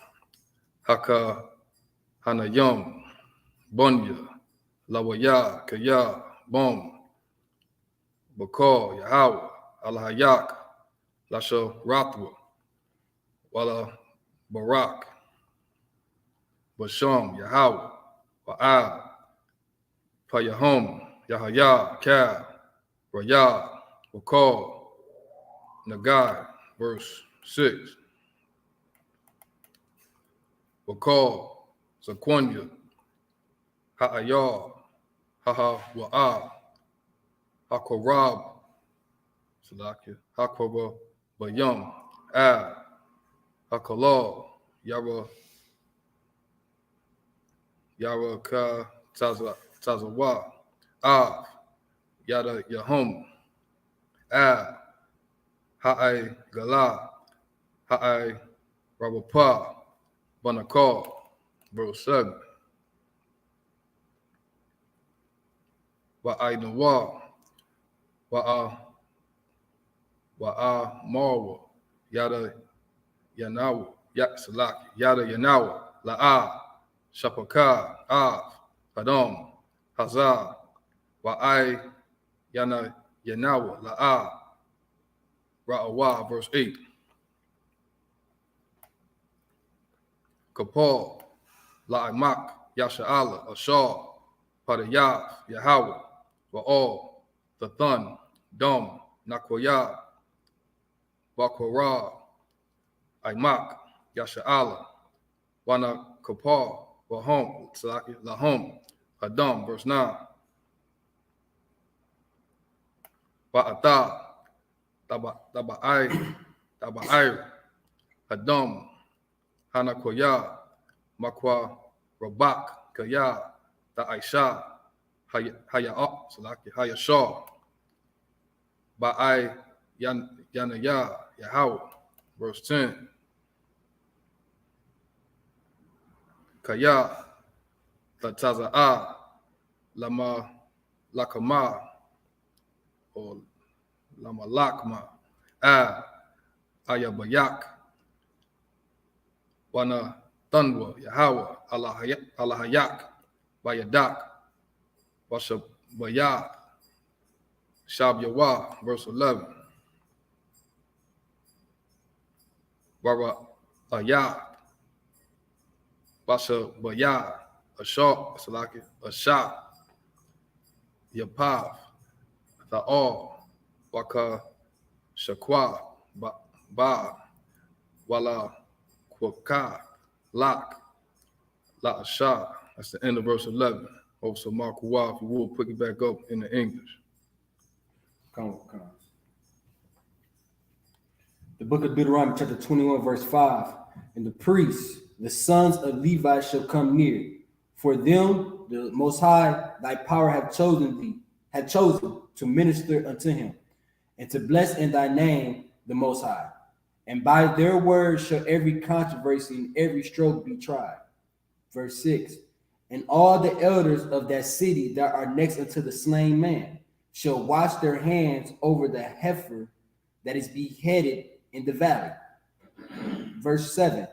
Haka Hanayam, Bunya, Lawaya, Kaya, Bom, Bakar, Yahweh, Alahayak, Lasha Rathwa, Wala Barak, Basham, Yahweh, Wa'ad, Payahom, Yahaya, Kab, Raya, Bakar, Nagai, verse 6. Bakar, Zaquanya, Ha'ayar, Haha Wa'ah, Hakorab, Salakia, Hakorab, Bayam, Ab, Hakalal, Yara Ka Tazawa, Av, Yada Yahom, Ab, Ha'ai Gala, Ha'ai Rabapa, Banakal, verse 7. Wa'ai Nawa, Wa'a Marwa, Yada Yanawa, Salaki, Yada Yanawa, La'a, Shapaka, Av, Padam, Hazar, Wa'ai Yana Yanawa, La'a, Ra'awa, verse 8. Kapal, La'imak, Yasha'ala, Ashar, Padayav, Yahweh, Wa'al, Thathan, Dom, Nakoya, Bakora, Aimak, Yasha'ala, Wana Kapal, Wahom, Salaki, Lahom, Adam, verse 9. Ba'ata, Taba'ai, Adam, Hanakoya, Makwa, Rabak, Kaya, Ta'aisha, Haya'ah, Salaki, Hayashah, Ba'ai, Yanaya, Yahweh, verse 10. Kaya, Tataza'a, Lama Lakama, or Lama Lakma, Ayabayak, Wana N.W.O, Yahweh, Allahayak, Bayadak, Washabaya, Shab Yawa, verse 11. Bara Ayah, Washabaya, Ashar, Salaki, Ashah, Yapav, Tha'al, Waka Shakwa, Ba, Wala Kwaka, Lak, La Ashah. That's the end of verse 11. Also, Mark Wa, if you will, pick it back up in the English. Come. The book of Deuteronomy, chapter 21, verse 5. And the priests, the sons of Levi, shall come near. For them, the Most High, thy power have chosen to minister unto him, and to bless in thy name the Most High. And by their word shall every controversy and every stroke be tried. Verse 6. And all the elders of that city that are next unto the slain man shall wash their hands over the heifer that is beheaded in the valley. Verse 7.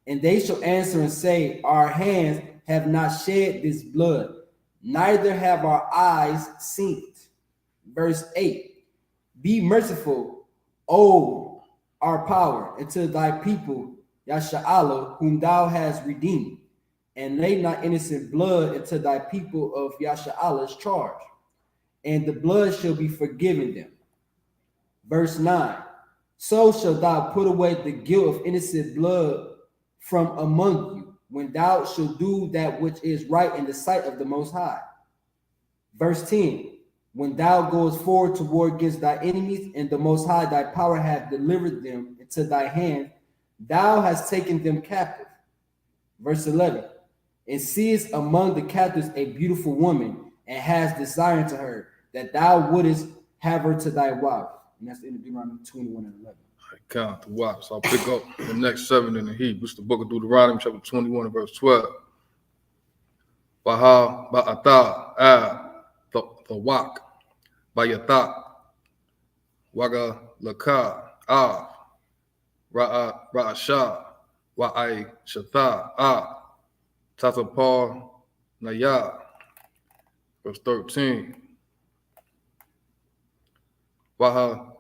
And they shall answer and say, our hands have not shed this blood, neither have our eyes seen it. Verse 8. Be merciful, O our power, unto thy people, Yasha'ala, whom thou hast redeemed, and lay not innocent blood into thy people of Yasha'Allah's charge, and the blood shall be forgiven them. Verse 9. So shalt thou put away the guilt of innocent blood from among you, when thou shalt do that which is right in the sight of the Most High. Verse 10. When thou goest forward to war against thy enemies, and the Most High thy power hath delivered them into thy hand, thou hast taken them captive. Verse 11. And seest among the captives a beautiful woman, and hast desire to her, that thou wouldest have her to thy wife. And that's in Deuteronomy 21 and 11. I count the wives. So I'll pick up the next 7 in the heat. Which is the book of Deuteronomy, chapter 21 and verse 12. Baha Ba'ata, the Wak, Bayata, Waga Laka, Ra'asha, Wa'ai Shata, Tatapar Naya, verse 13. Waha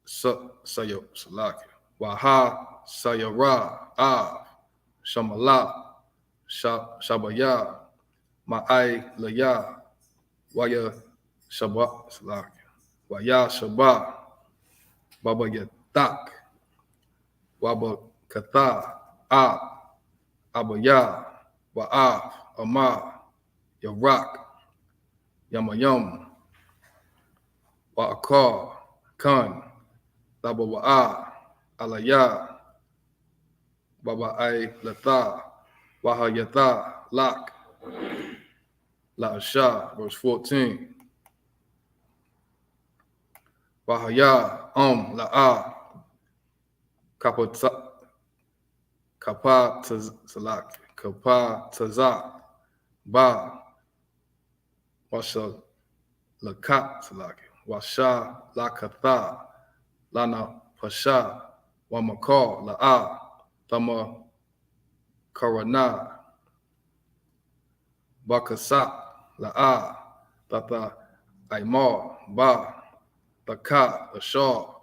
Salaki, Waha Sayara, Shamala, Shabaya, Ma'ai Laya, Waya Shabbat Salaki, Waya Shabbat, Baba Yatak, Waba Kata, Abaya, Wa'af, Amar, Yarak, Yamayam, Wa'akar, Khan, Laba Wa'a, Alaya, Baba Ai Lata, Wahayata, Lak, La'asha, verse 14. Wahaya, La'a, Kapa Tazalak, Kapa Tazak, Ba, Washa Lakat Salak, Washa Lakatha, Lana Pasha, Wamakar, La'a, Lama Karana, Bakasa, La'a, Tata Aimar, Ba, Baka, Ashar,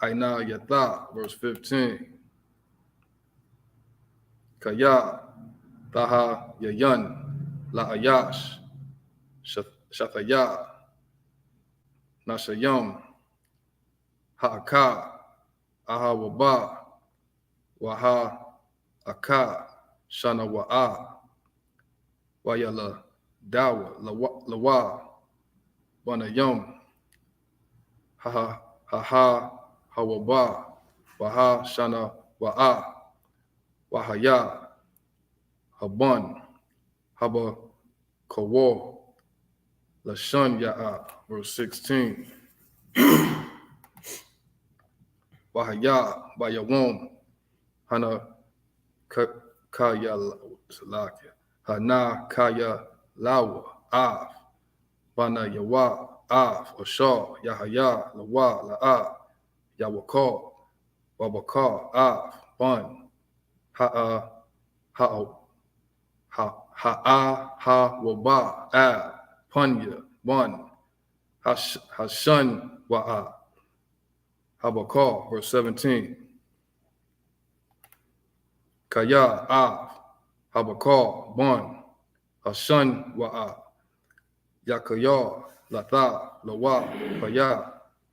Aina Yatha, verse 15. Kaya, Taha Yayan, La'ayash, Shathaya, Nashayam, Ha'aka, Ahawaba, Waha Aka, Shana Wa'a, Wayala Dawa, Lawa, Wanayam, Haha, Hawaba, Waha Shana Wa'a, Wahaya, Haban, Haba Kawa, Lashun Ya'a, verse 16. Wahaya, Bayawam, Hana Kaya Salakia, Hana Kaya Lawa, Av, Bana Yawa, Av, Ashar, Yahaya, Lawa, La'a, Yawakar, Wabakar, Av, Ban, Ha'a, Waba, Av, Punya, Ban, Hashan, Wa'a, Habakar, verse 17. Kaya, Av, Habakar, Ban, Hashan, Wa'a, Yakaya, Latha, Lawa, Paya,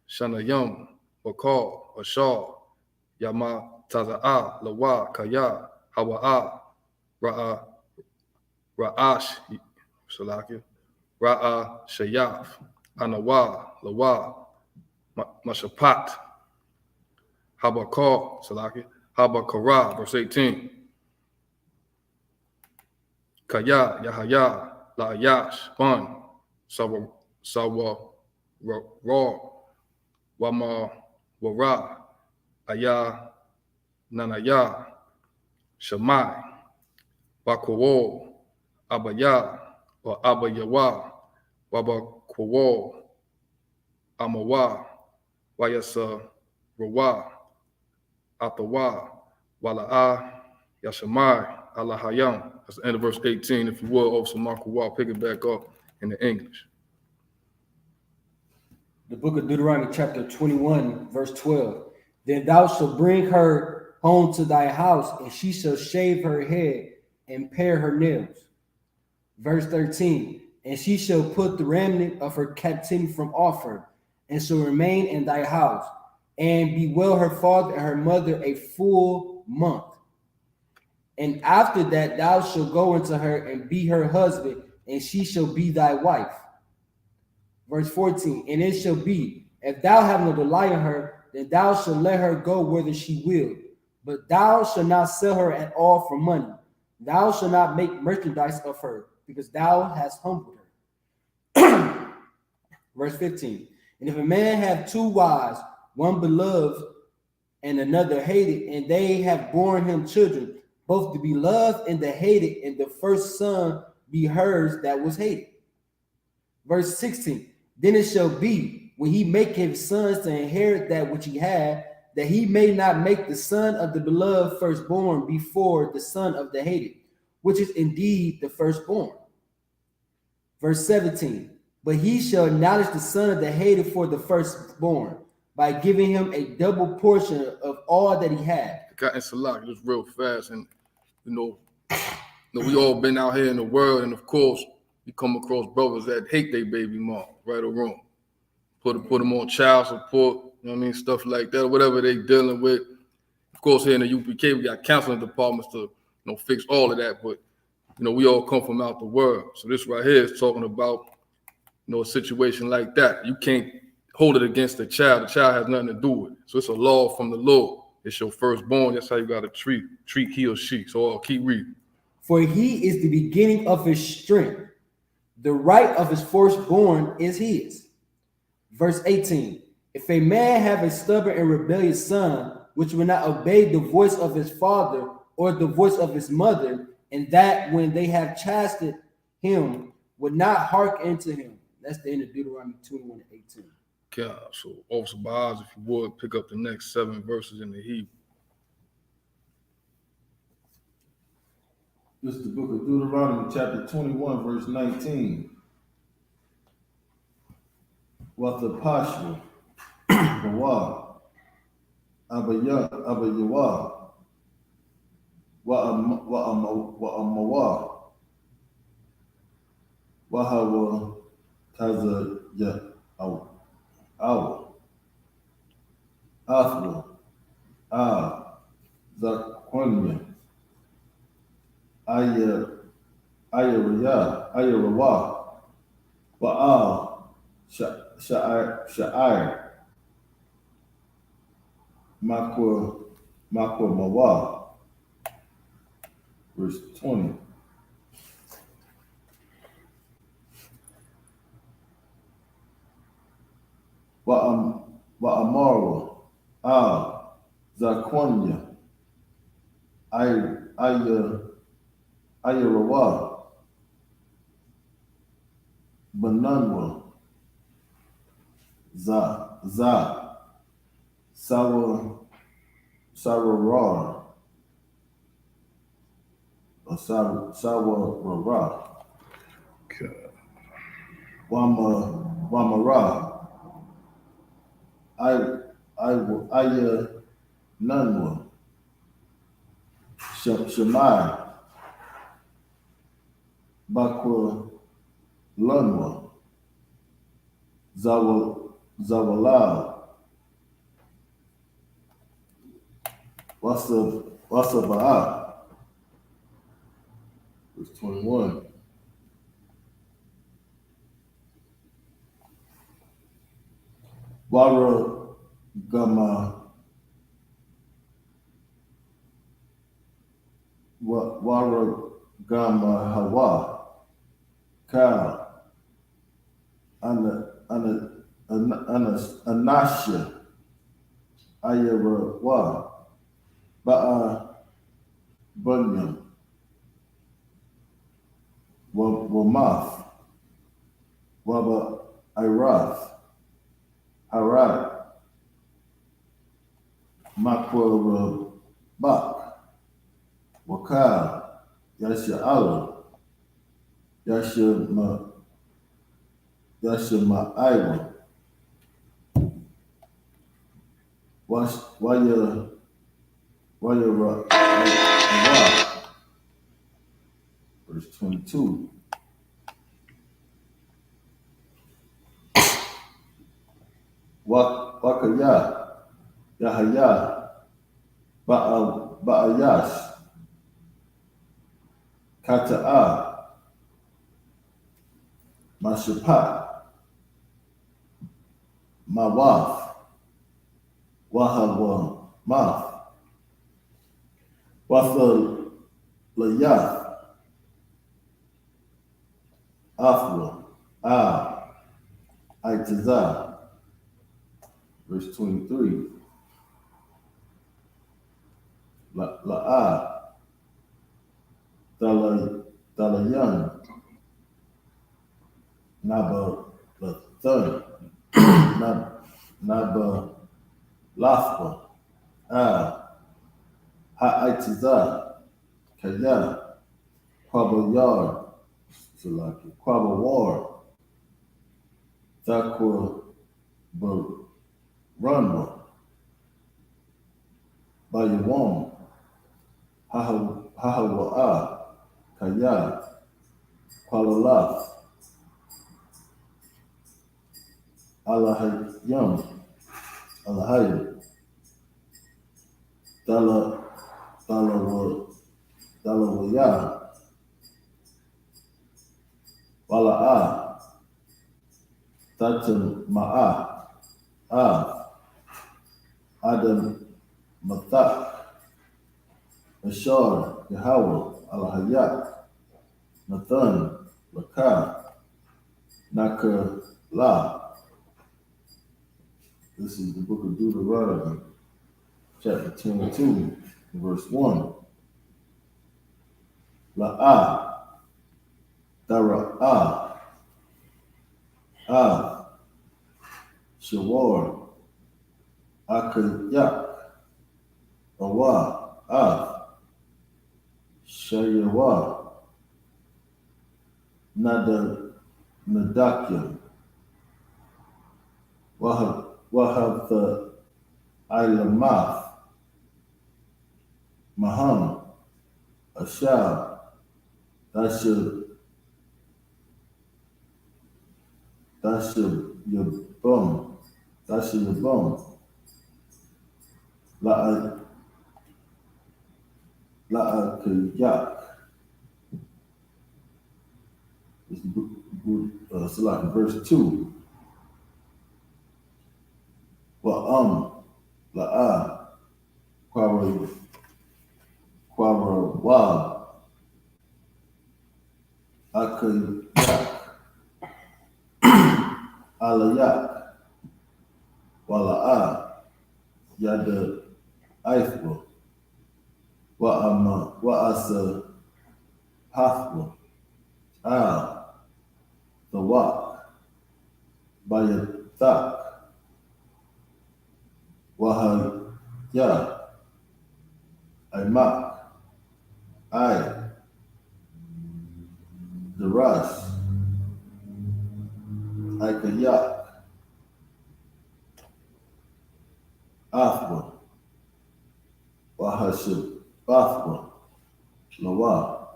Shanayam, Bakar, Ashar, Yama, Taza'a, Lawa, Kaya, Hawa'a, Ra'ash, Salakia, Ra'a, Shayaf, Anawa, Lawa, Mashapat, Habakar, Salakia, Habakara, verse 18. Kaya, Yahaya, La'ayash, Ban, Sawa, Ra, Wama, Wara, Aya, Nanaya, Shamai, Bakwo, Abaya, or Abayawa, Wabakwo, Amawa, Wayasa, Rawa, Atawa, Wala'a, Yashamai, Alahayam. That's the end of verse 18. If you will, over some Makawa, pick it back up in the English. The book of Deuteronomy, chapter 21, verse 12. Then thou shalt bring her home to thy house, and she shall shave her head and pare her nails. Verse 13. And she shall put the remnant of her captivity from off her, and shall remain in thy house, and bewail her father and her mother a full month. And after that thou shalt go into her and be her husband, and she shall be thy wife. Verse 14, and it shall be, if thou have no delight in her, then thou shalt let her go whither she will. But thou shalt not sell her at all for money. Thou shalt not make merchandise of her, because thou hast humbled her. Verse 15, and if a man have two wives, one beloved and another hated, and they have borne him children, both the beloved and the hated, and the first son be hers that was hated. Verse 16, then it shall be, when he make his sons to inherit that which he had, that he may not make the son of the beloved firstborn before the son of the hated, which is indeed the firstborn. Verse 17, but he shall acknowledge the son of the hated for the firstborn, by giving him a double portion of all that he had. Got in Salak, just real fast, and we all been out here in the world, and of course, you come across brothers that hate their baby mom, right or wrong. Put them on child support, you know what I mean, stuff like that, whatever they dealing with. Of course, here in the UPK, we got counseling departments to, fix all of that, but, we all come from out the world. So this right here is talking about, a situation like that. You can't hold it against the child. The child has nothing to do with it. So it's a law from the Lord. It's your firstborn. That's how you got to treat he or she. So I'll keep reading. For he is the beginning of his strength. The right of his firstborn is his. Verse 18, if a man have a stubborn and rebellious son, which will not obey the voice of his father or the voice of his mother, and that when they have chastened him, would not hearken to him. That's the end of Deuteronomy 21 and 18. So, Officer Baaz, if you would, pick up the next 7 verses in the Hebrew. This is the book of Deuteronomy, chapter 21, verse 19. What the Pashwa, Bawa, Abayawa, Wa'amawa, Wahawa, Taza, Ya, Awa, Athwa, Zaquania, Ayarawa, Baal, Sha'ir, Makwa Mawa, verse 20. Wa'amara, Zaquania, Ayarawa, Bananwa, Sawarar, or Sawarara, Wamara, Aya Nanwa, Shemai, Bakwa Lunwa, Zawalal, Wasaba'a, verse 21. Wara Gama, Wara Gama Hawa, Ka, Anasha, Ayarawa, Ba'a Bunyam, Wamath, Waba Irath, Harad, Makwa Bak, Wakal, Yasha Allah, Yasha Ma'aywa, Waya verse 22. Wakaya, Yahaya, Ba'ayash, Kata'a, Mashapat, Mawaf, Wahawa, Maf, Watha Layath, Afwa, Aitazah, verse 23. La'a, Dalayan, Naba Lathan, Naba Lathwa, Ha'aitazah, Kaya, Kwabayar, Kwabawar, Zakwa Runwa, Bayawam, Hahawa'a, Kaya, Kwalalath, Alahayam, Alahayam, Dalawaya, Wala'a, Tatam Ma'a, Adam Mathak, Ashar, Yahweh, Alahayat, Nathan, Lakah, Naka, La. This is the book of Deuteronomy, chapter 22, verse 1. La'a, Dara'a, Shawar, Akayak, Awa, Af, Shayawa, Nada, Nadakyam, Wahab the Ilamath, Muhammad, Ashab, Dasha Yabum, Dasha Yabum, La'akayak. It's like verse 2. La'a, Quara, Wa, Akayak, Alayak, Wala'a, Yada, Aifwa, Wa'asa, Hathwa, the Wak, Bayathak, Wahaya, Aimak, the Ras, Ikayak, Afwa, Wahashib, Afwa, Lawa.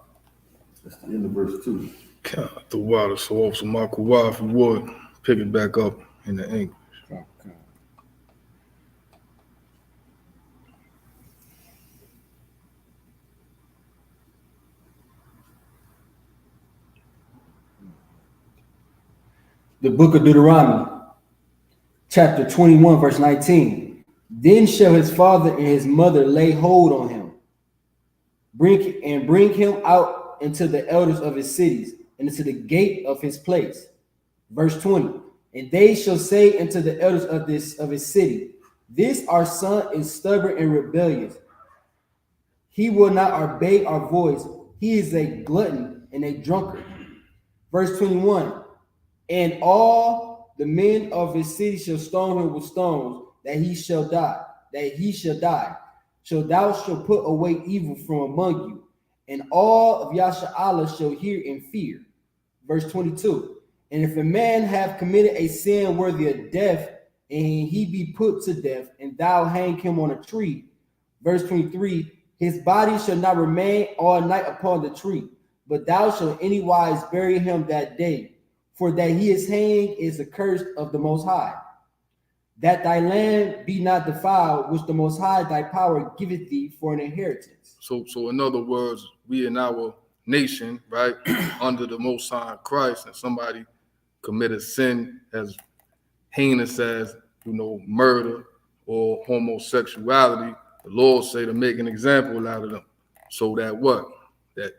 That's the end of verse 2. Count the water, so also Makuwa, if you would, pick it back up in the English. Okay. The book of Deuteronomy, chapter 21, verse 19. Then shall his father and his mother lay hold on him, bring him out into the elders of his cities and into the gate of his place. Verse 20. And they shall say unto the elders of his city, this our son is stubborn and rebellious. He will not obey our voice. He is a glutton and a drunkard. Verse 21. And all the men of his city shall stone him with stones, that he shall die. So thou shalt put away evil from among you, and all of Yasha'Allah shall hear and fear. Verse 22. And if a man have committed a sin worthy of death, and he be put to death, and thou hang him on a tree. Verse 23. His body shall not remain all night upon the tree, but thou shalt anywise bury him that day. For that he is hanged is the curse of the Most High. That thy land be not defiled, which the Most High thy power giveth thee for an inheritance. So in other words, we in our nation, right, under the Most High Christ, and somebody committed sin as heinous as, murder or homosexuality, the Lord say to make an example out of them. So that what? That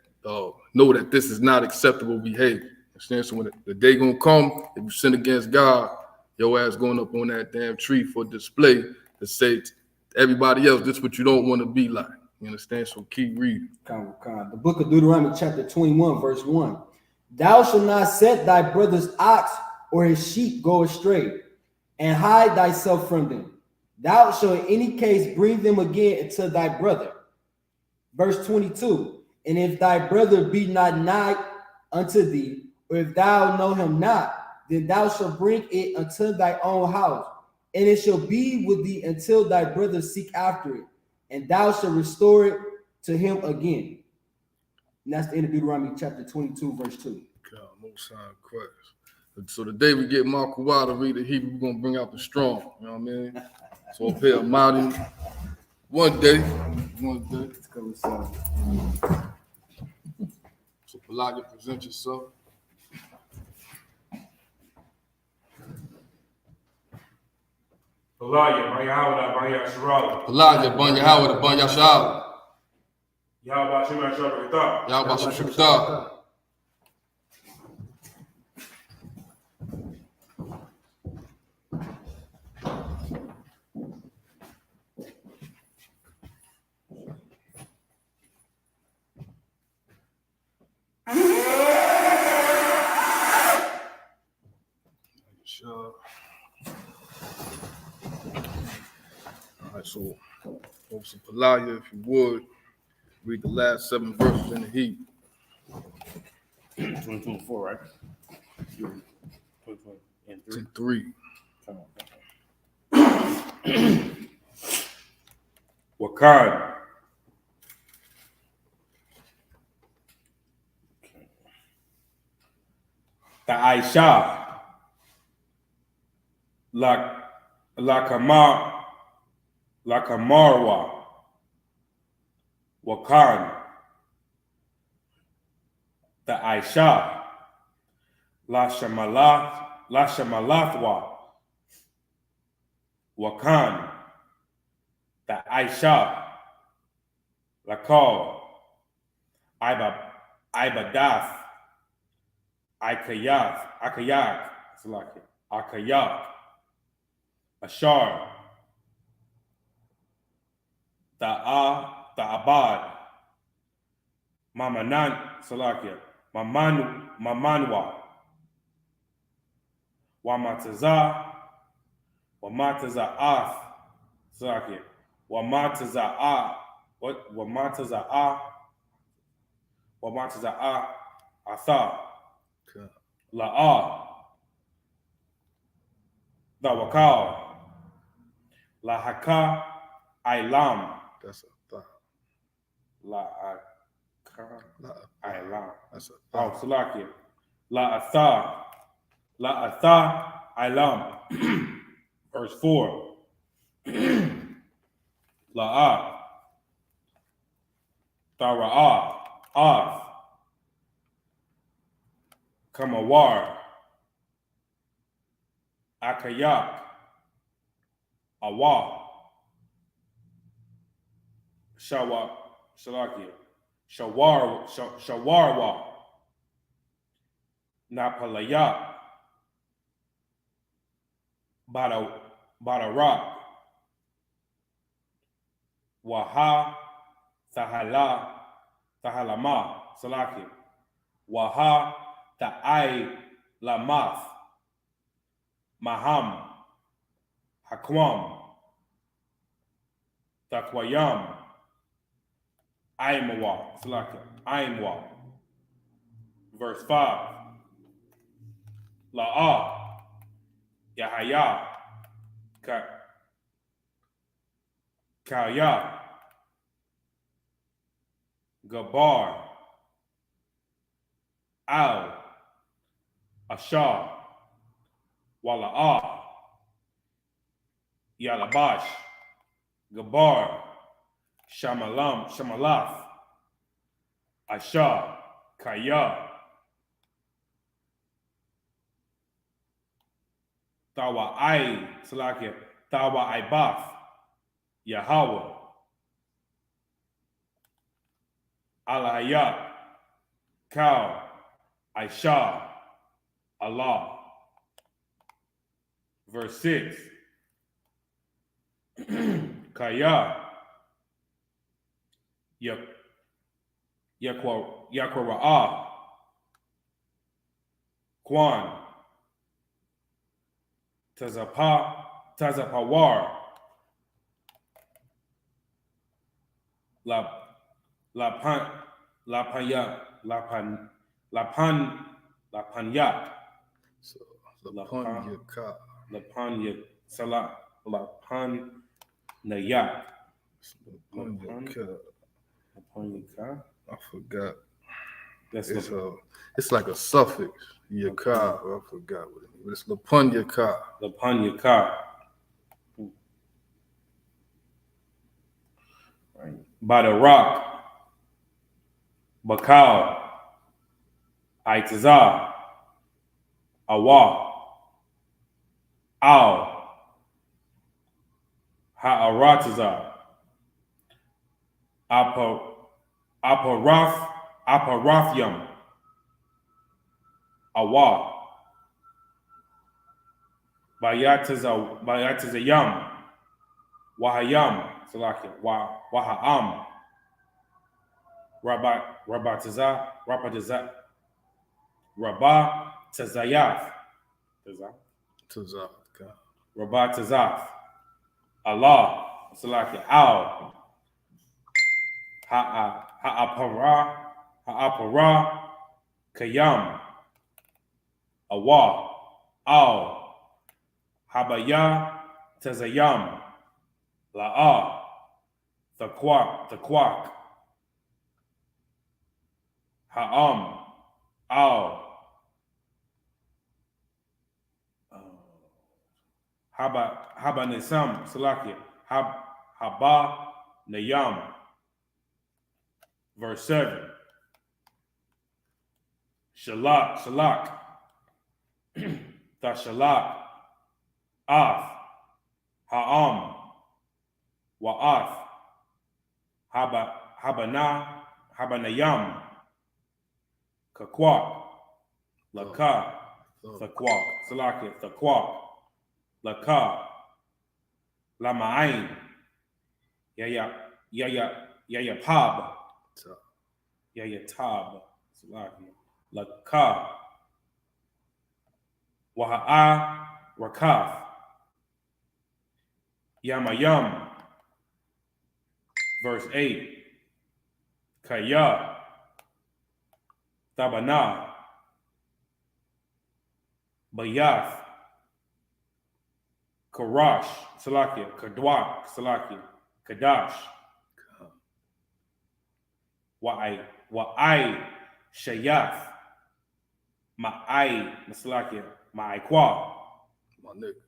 know that this is not acceptable behavior. So when the day gonna come, if you sin against God, your ass going up on that damn tree for display to say to everybody else, this is what you don't want to be like. You understand? So keep reading. The book of Deuteronomy, chapter 21, verse 1. Thou shalt not set thy brother's ox or his sheep go astray, and hide thyself from them. Thou shalt in any case bring them again unto thy brother. Verse 22. And if thy brother be not nigh unto thee, or if thou know him not, then thou shalt bring it unto thy own house, and it shall be with thee until thy brother seek after it, and thou shalt restore it to him again. And that's the end of Deuteronomy chapter 22, verse 2. God, Most High Christ. So the day we get Makuwa to read the Hebrew, we're gonna bring out the strong. You know what I mean? So up here, Marty, one day. Let's go with some. So Pelagia, present yourself. Pelagia, Banya Hawada, Banya Shirala. Pelagia, Banya Howard, Banya Sha'Allah. Yahweh Shema Shabbat. Yahweh Shukta. Sure. So, Officer Pelaya, if you would, read the last 7 verses in the heat. 2024, right? 2023. 3. Come on. Wakad. The Aisha. Lakamarwa. Wakan. The Aisha. Lashamalathwa. Wakan. The Aisha. Lakal. Ibadath. Akayak. Akayak. Ashar. The Abad. Mamanwa. Wamataza'ath. Salakia. Wamataza'a. Atha. La'a. The Wakal. Lahaka. Ilam. That's a thought. Ilam. That's a Oh, thought. Salakia. La'atha. Ilam. Verse 4. La'a. Tara'a. Af. Kamawar. Akayak. Awa. Shalakia. Shawarwa. Napalaya. Badarak. Waha. Tahalama. Salakia. Waha. Ta'ai Lamath. Maham. Hakwam. Takwayam. Aimawa. Salakia. Aimwa. Verse 5. La'a. Yahaya. Kaya. Gabar. Al. Ashar. Wala'a. Yalabash. Gabar. Shamalath. Ashar. Kaya. Tawa'ai. Salakia. Tawa'aibath. Yahweh. Alahayat. Kal. Aisha. Allah. Verse 6. Kaya. Yakwara'a. Kwan. Tazapawar. Lapanyat. So, Lapanyaka. Lapanyat. Lapanyaka. I forgot. That's It's like a suffix. Yaka. I forgot what it is. But it's Lapanyaka. Lapanyaka. Right. By the rock. Bakal. Aitazah. Awa. Al. Ha'aratazah. Aparathyam. Awa. Bayatazayam. Wahayam. Salakia. Waha'am. Rabatazah. Rabatazayath. Tazak. Rabatazath. Allah. Salaki, Al, Ha'apara, Kayam, Awa, Al, Habaya, Tazayam, La'a, Thaqaq, Ha'am, Al, Haba Nisam, Salakia, Haba Nayam. Verse 7. Shalak, Tashalak, Af, Ha'am, Wa'af, Habanayam, Kakwak, Laka, Thaqaq, Salakia, Thaqaq, Laka, Lama'ain, Pab, Tab, Salakia, Laka, Waha'a, Rakaf, Yamayam, verse 8, Kaya, Tabana, Bayath, Karash, Salakia, Kadwak, Salakia, Kadash, Wa'ai, Shayath, Ma'ai, Salakia, Ma'aiqua, My nigga.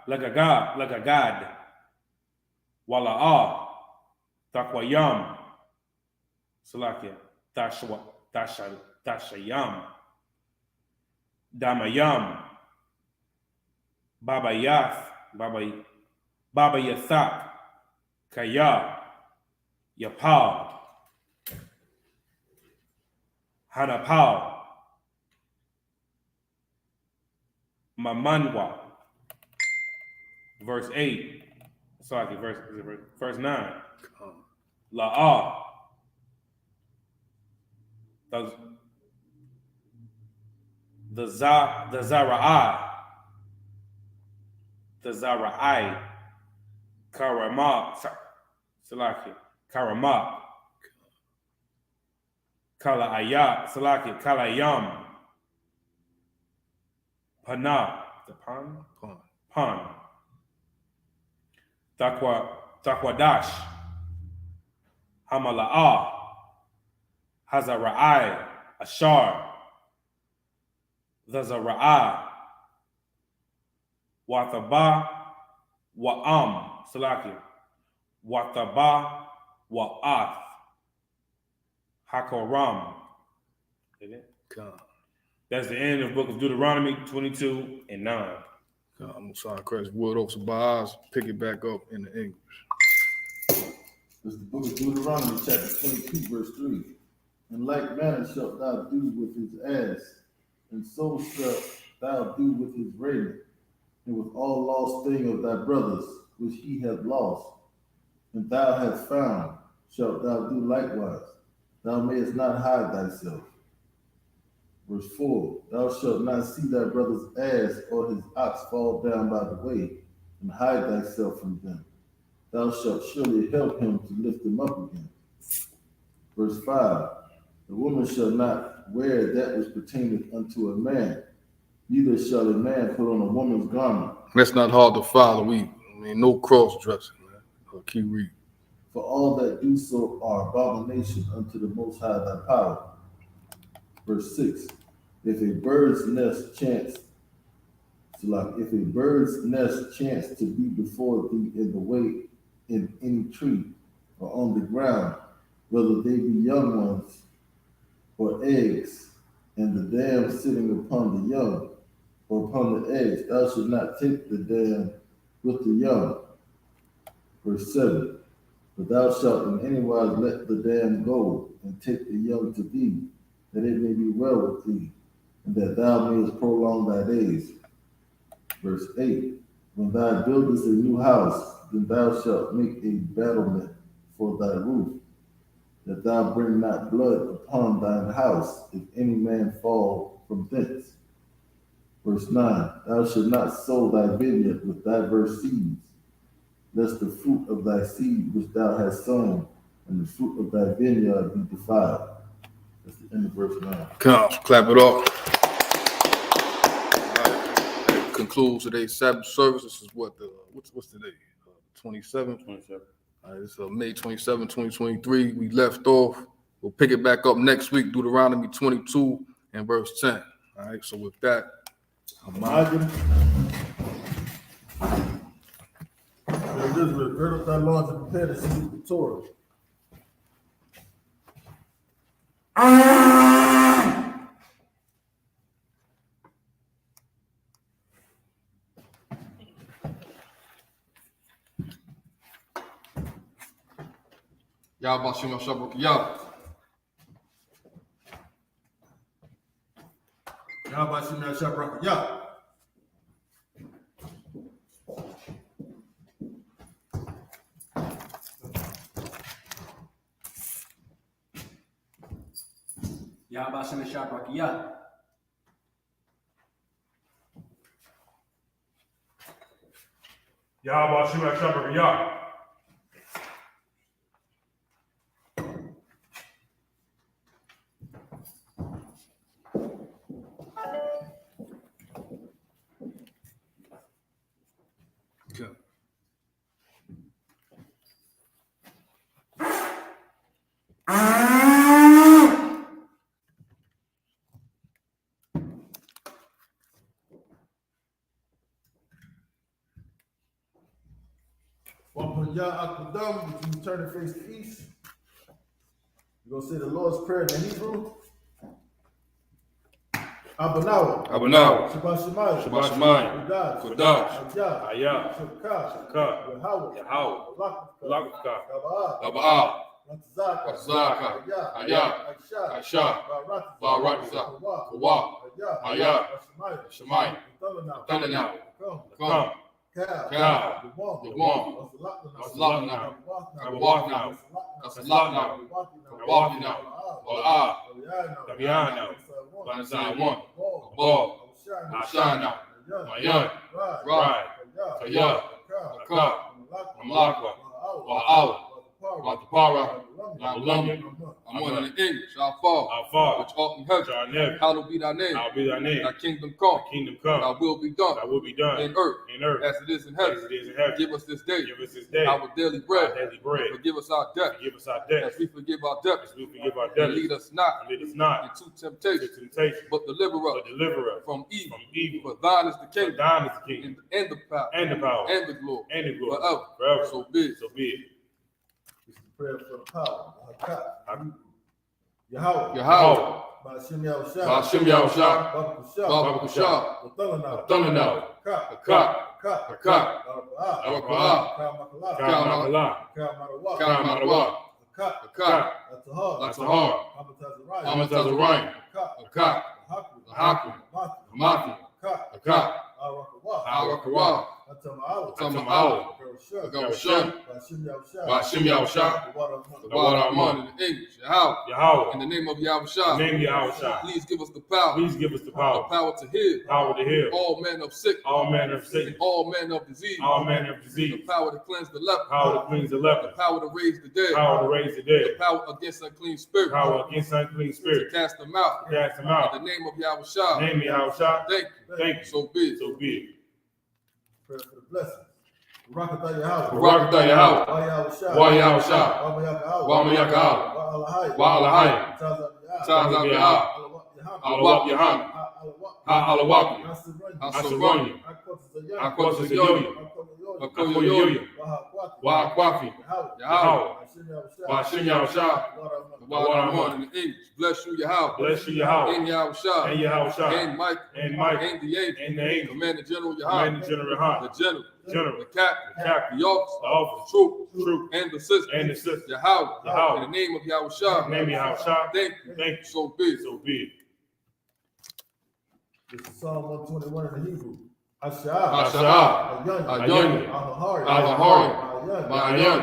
Lagagad, Wala'a, Takwayam, Salakia, Tashayam, Damayam, Baba Yathak, Kaya, Yapal, Hanapal, Mamanwa, verse 8, sorry, verse 9, La'a, the Zara'ai, Karama, Kala'ayat, Kalayam, Pana, the Pan, Takwadash, Hamala'a, Hazara'ai, Ashar, the Zara'ah, Wathaba, Wa'am, Salakia, Wathaba, Wa'ath, Hakoram. That's the end of the book of Deuteronomy 22 and 9. I'm going to sign Christ Wood over some bars, pick it back up in the English. This is the book of Deuteronomy, chapter 22, verse 3. In like manner shalt thou do with his ass, and so shalt thou do with his raiment, and with all lost thing of thy brothers, which he hath lost, and thou hast found, shalt thou do likewise. Thou mayest not hide thyself. Verse 4, thou shalt not see thy brother's ass or his ox fall down by the way, and hide thyself from them. Thou shalt surely help him to lift them up again. Verse 5, the woman shall not wear that which pertaineth unto a man, neither shall a man put on a woman's garment. That's not hard to follow. No cross-dressing, man. Keep reading. For all that do so are abomination unto the Most High thy power. Verse 6, if a bird's nest chance to be before thee in the way in any tree or on the ground, whether they be young ones or eggs, and the dam sitting upon the young or upon the eggs, thou shalt not take the dam with the young. Verse 7, but thou shalt in any wise let the dam go, and take the young to thee, that it may be well with thee, and that thou mayest prolong thy days. Verse 8, when thou buildest a new house, then thou shalt make a battlement for thy roof, that thou bring not blood upon thine house, if any man fall from thence. Verse 9, thou shalt not sow thy vineyard with diverse seeds, lest the fruit of thy seed which thou hast sown and the fruit of thy vineyard be defiled. That's the end of verse 9. Come, clap it up. That concludes today's Sabbath service. This is what what's today? 27th. 27. All right, it's May 27, 2023. We left off. We'll pick it back up next week. Deuteronomy 22 and verse 10. All right. So with that, Imagine. Israel, gird up thy loins and prepare to see the Torah. Yahweh Shem Shabbat Yah. Yahweh Shem Shabbat Yah. Yahweh Shem Shabbat Yah. Yahweh Shem Shabbat Yah. Okay. When Yah Akadam, if you turn and face the east, you're going to say the Lord's Prayer in the Hebrew. Abanawa. Abanawa. Shabbat Shemayim. Shabbat Shemayim. Kodash. Kodash. Ayah. Ayah. Shabbat. Shabbat. Yahweh. Yahweh. Lakka. Gaba'ah. Gaba'ah. Ratzaka. Ratzaka. Ayah. Aisha. Baratza. Kawa. Ayah. Shemayim. Tanana. Come. Kal. Yawam. Aslakna. Kabawakna. Kasalakna. Kabawakna. Wala'ah. Dabiana. Banazai 1. Kabal. Ashana. Mayan. Rai. Kaya. Kaka. Malakwa. Wa'al. Watapara. Namalum. I'm one in the English. Our Father, which art in heaven, hallowed be thy name. Thy kingdom come. Thy will be done. In earth. As it is in heaven. Give us this day. Our daily bread. Forgive us our debt. As we forgive our debtors. And lead us not into temptation. But deliver us from evil. For thine is the kingdom. And the power. And the glory. Forever. So be it. It's the prayer for the power. Yahweh. Ba'ashem Yahushua. Ba'ashem Yahushua. Baba Kusha. Thundernow. Kak. Araka'ah. Kal Marawa. Kak. Latahar. Amatazarayim. Kak. Hakum. Hamathi. Kak. Araka'ah. Tama'al. Gawashun. Ba'ashem Yahushua. The water Aman in English. Yahweh. In the name of Yahushua. Please give us the power. The power to heal. All manner of sickness. All manner of disease. The power to cleanse the leper. The power to raise the dead. The power against unclean spirits. To cast them out. In the name of Yahushua. Thank you. So be it. Prayer for the blessings. Barakatah Yahweh. Wa Yahushua. Wa Mayaka'ah. Wa Alahai. Tazab Yahah. Alawak Yahan. Alawak. Asaroni. Akwasa Yoyo. Akoyoyo. Wa Akwafi. Yahweh. Ba'ashem Yahushua. The water Aman in the English. Bless you, Yahweh. And Yahushua. And Mike. And the angel. Commander General Yahweh. The General. The Captain. The Officer. The Troop. And the Sister. Yahweh. In the name of Yahushua. Thank you. So be it. This is Psalm 121 in the Hebrew. Asha'ah. Ayani. Alahari. Ma'ayan.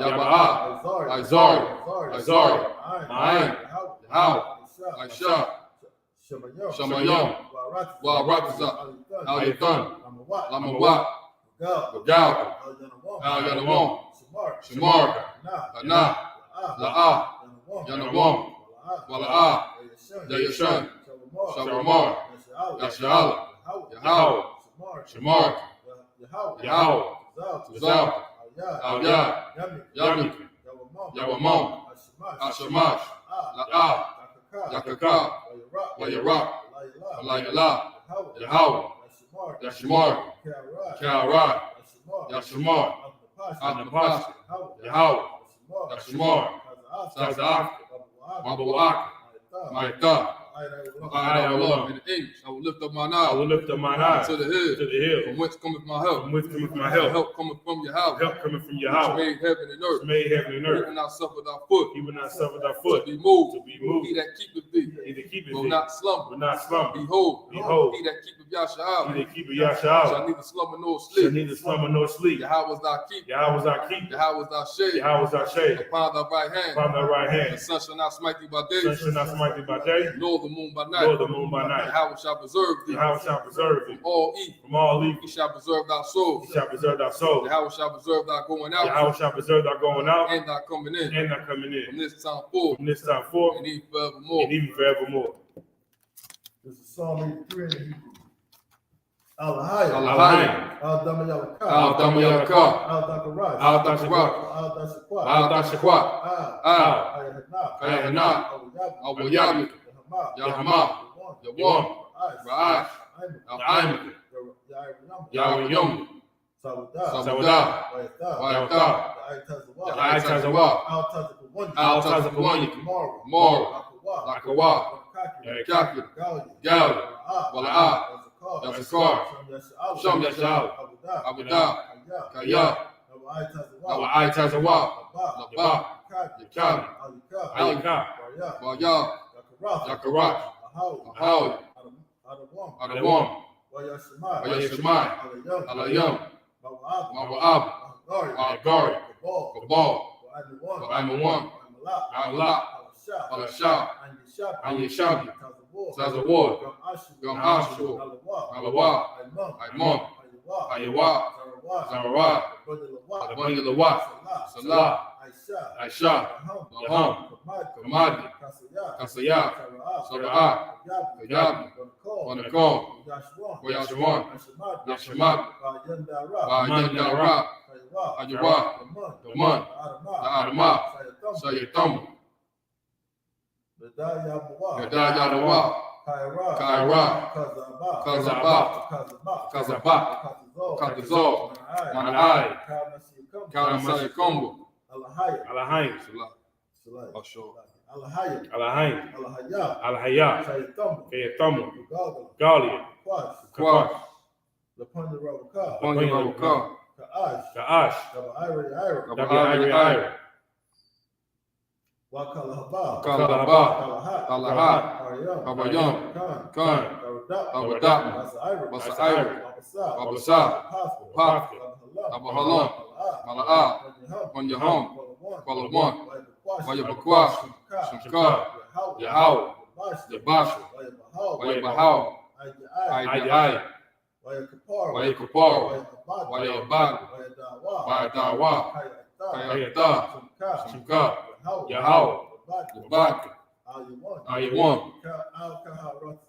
Yaba'ah. Azari. Ma'ayan. Yahweh. Aisha. Shamayam, Waratiza, Al Yathan, Lamawat, Gal, Al Yanawam, Shamarga, Lana, La'a, Yanawam, Wala'a, Yayashan, Shabamar, Yashala, Yahal, Shamar, Yahal, Zal, Al Yad, Yamik, Yawamam, Ashamash, La'a, Yakaka, Wayarak, Alayala, Yahal, Yashimar, Kalrad, Yashimar, Adnapash, Yahal, Yashimar, Sazak, Mabawak, Maita. I love in the English. I will lift up mine eyes. I will lift up mine eyes to the hill. From whence cometh my help? From whence cometh my help? Help coming from your house. Help coming from your Which house. made heaven and earth. Which made heaven and earth. Even not suffer thy foot. Even not suffer thy foot. To be moved. To be moved. He that keepeth thee. He that keepeth Will thee. not slumber. Will not slumber. Behold. Behold. He that keepeth Yasha'al. He that keepeth Yasha'al. Shall neither slumber nor Shall sleep. neither slumber nor sleep. Yahweh thy keep. Yahweh thy keep. Yahweh thy shade. Yahweh thy shade. Upon thy right hand. Upon thy right hand. The sun shall not smite thee by day. The sun shall not smite thee by day. Nor the moon by night. Nor the moon by night. Yahweh shall preserve thee. Yahweh shall preserve thee from all evil. From all evil. He shall preserve thy soul. He shall preserve thy soul. Yahweh shall preserve thy going out. Yahweh shall preserve thy going out. And thy coming in. And thy coming in. From this time forth. From this time forth. And even forevermore. And even forevermore. This is Psalm 83 in the Hebrew. Al-Hayah. Al-Hayah. Al-Damayalaka. Al-Damayalaka. Al-Dakaraj. Al-Dakaraj. Al-Dashakwat. Al-Dashakwat. Al-Ayahana. Ayahana. Al-Wayabik. Yahama. Yawam. Ra'ash. Al-Aimak. Yahweh. Sawadah. Wayatah. Ya'aytazawa. Al-Tazapawanyik. Mora. Lakawa. Yakakir. Gali. Wala'a. Yasakar. Sham Yashal. Abudah. Kaya. Ya'aytazawa. Labah. Yakab. Alika. Waya. Yakarak. Ahawi. Adawam. Wayashimai. Alayam. Mawa'ab. Agari. Kabal. Wa'aimawam. Alak. Alashah. Anyeshabi. Zazawad. Gam Ashur. Alawa. Aimon. Ayawa. Zarawad. Abandalawat. Salah. Aisha. Laham. Kamadi. Kasaya. Sara'ah. Kayabi. Wanakon. Wayashawan. Yashamat. Ba'yandara. Ayawa. Daman. Adama. Sayatamu. Yadayadawa. Kaira. Kazaba. Kazaba. Katazal. Manai. Kalamasayakombo. Alahayim. Alahayim. Alahayim. Alahayah. Alahayah. Kayatamu. Galia. Kwash. Kakash. Lapanya Ka'ash. Ira. Wakalahaba. Kalahaba. Kalahat. Abayam. Khan. Abadat. Basaira. Babasa. Paf. Abahalam. Mala'ah. Wanyaham. Kwalamon. Wayabakwash. Shankar. Yahweh. Yabashu. Wayabahal. Ayai. Wayakapar. Wayabad. Wayadawa. Kayata. Shankar. Yahweh. Yabak. Ayawan.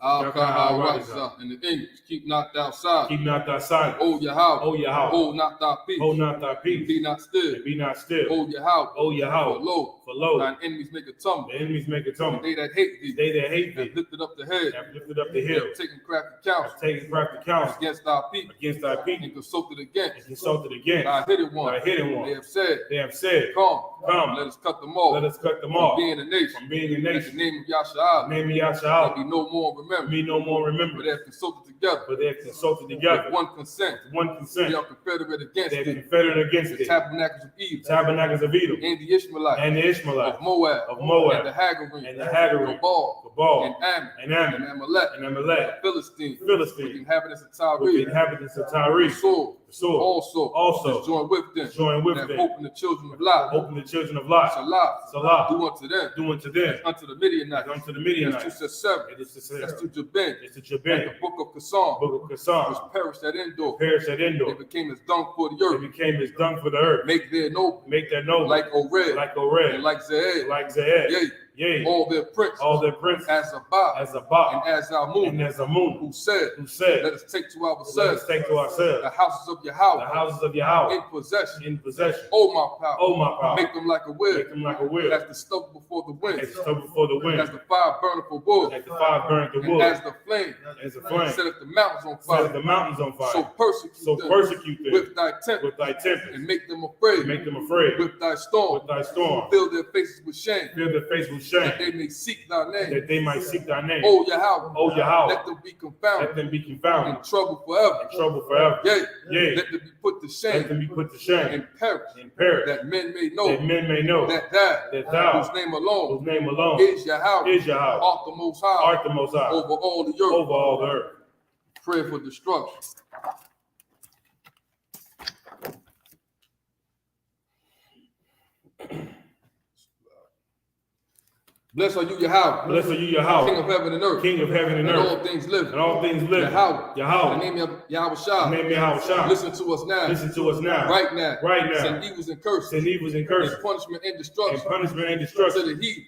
Al-Kaharaza. In the English, keep not thou silent. Keep not thy silence. O Yahweh. O Yahweh. Hold not thy peace. Hold not thy peace. Be not still. And be not still. O Yahweh. O Yahweh. For For lo, thine enemies make a tumble. the enemies make a tumble. They that hate thee. They that hate Have thee lifted up the head. have lifted up the hill. Have taken crafty counsel. Have taken crafty counsel Against thy people. against thy people. And consulted And against consulted against thy hidden one. thy hidden one. They have said, They have said, Come, Come, let us cut them off. let us cut them From off being a nation. from being a In the nation. name of Yahshua. Name of There Yahshua. be no more remembered. Me no more But remember. they have consulted together. But they have consulted With together. one consent. One consent. They are confederate against They are thee. confederate against The thee. tabernacles of Eve. Tabernacles of Edom. And the Ishmaelites. And the Ishmaelites. Of Moab. Of Moab. And the Hagarene. And the Hagarene. Cabal. Cabal. And Ammon. And Ammon. And Amalek. And Amalek. Philistine. Philistine. With the inhabitants of With the Tyre. inhabitants of Tyre. The sword. also is joined with them. And open the children of Lot. Salah. Do unto them. Unto the Midianites. It's to Sabbath. That's to Jabin. And the book of Kasam. Which perished at N.W.O. It became as dung for the earth. Make their noble. Like Ored. And like Zeed. Yea, all their prince, as Sabbath, and as Almun, who said, let us take to ourselves the houses of Yahweh, in possession. Oh my power, make them like a wheel, as the stubble before the wind, as the fire burneth for wood, and as the flame, set the mountains on fire. So persecute them with thy temper, and make them afraid with thy storm. Fill their faces with shame. That they may seek thy name. Oh Yahweh. Let them be confounded. In trouble forever. Yea. Let them be put to shame. And perish. That men may know. That thou, whose name alone is Yahweh. Art the Most High. Over all the earth. Pray for destruction. Blessed are you, Yahweh. King of heaven and earth. And all things live. Yahweh. The name of Yahweh Shah. Listen to us now. Right now. Send evils and curses. And punishment and destruction.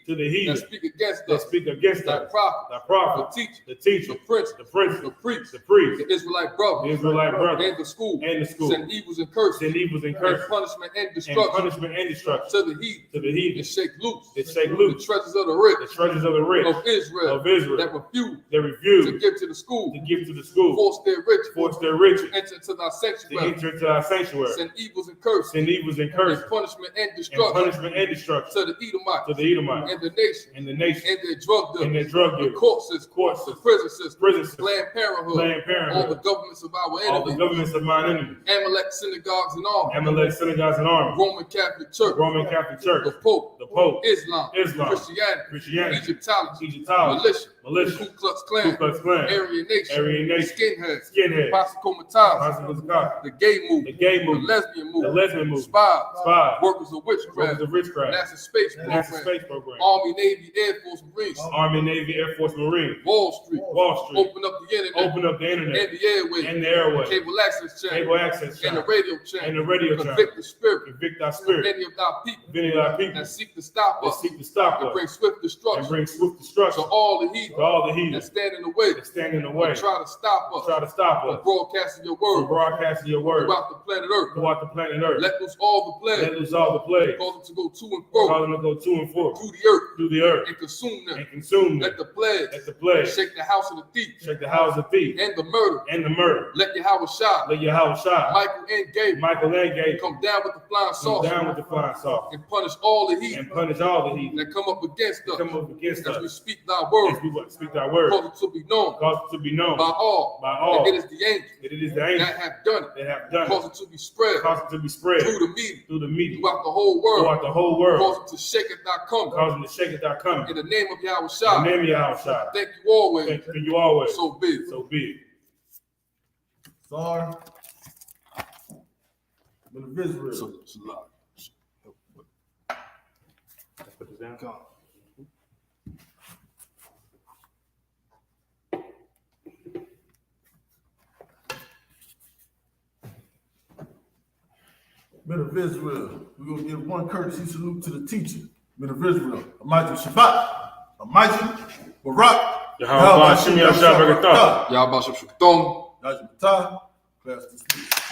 To the heathen. That speak against us. Thy prophet. The teacher. The prince. The priest. The Israelite brother. And the school. Send evils and curses. And punishment and destruction. To the heathen. And shake loose. The treasures of the rich of Israel that refuse to give to the school, force their riches, enter into thy sanctuary, send evils and curses, and punishment and destruction to the Edomite, and the nation, and their drug dealers, the courses, the prison system, Planned Parenthood, all the governments of our enemies, Amalek synagogues and armies, Roman Catholic Church, the Pope, Islam, Christianity, Egyptology, militia, Ku Klux Klan, Aryan Nation, skinheads, Pasco, the gay movement, the lesbian movement, spies, workers of witchcraft, NASA space program, Army, Navy, Air Force, Marine, Wall Street, open up the internet, and the airways, cable access channel, and the radio channel, convict our spirit, many of thy people that seek to stop us, and bring swift destruction to all the heathen that stand in the way, and try to stop us from broadcasting your word throughout the planet Earth. Let loose all the plagues, cause them to go to and fro through the earth, and consume them. Let the plague shake the house of the thief, and the murder. Let Yahweh Shah, Michael and Gabriel come down with the flying saucer, and punish all the heathen that come up against us, as we speak thy word, cause it to be known by all, that it is the angels that have done it, cause it to be spread through the media, throughout the whole world, cause it to shake at thy coming, in the name of Yahweh Shah. Thank you always. So be it. Sorry. Men of Israel. Put this down. Men of Israel, we're going to give one courtesy salute to the teacher. Men of Israel, Amighty Shabbat, Amighty Barak, Yahweh Shem Yahshua Barakatah. Yahweh Shem Yahshua Barakatah. Class dismissed.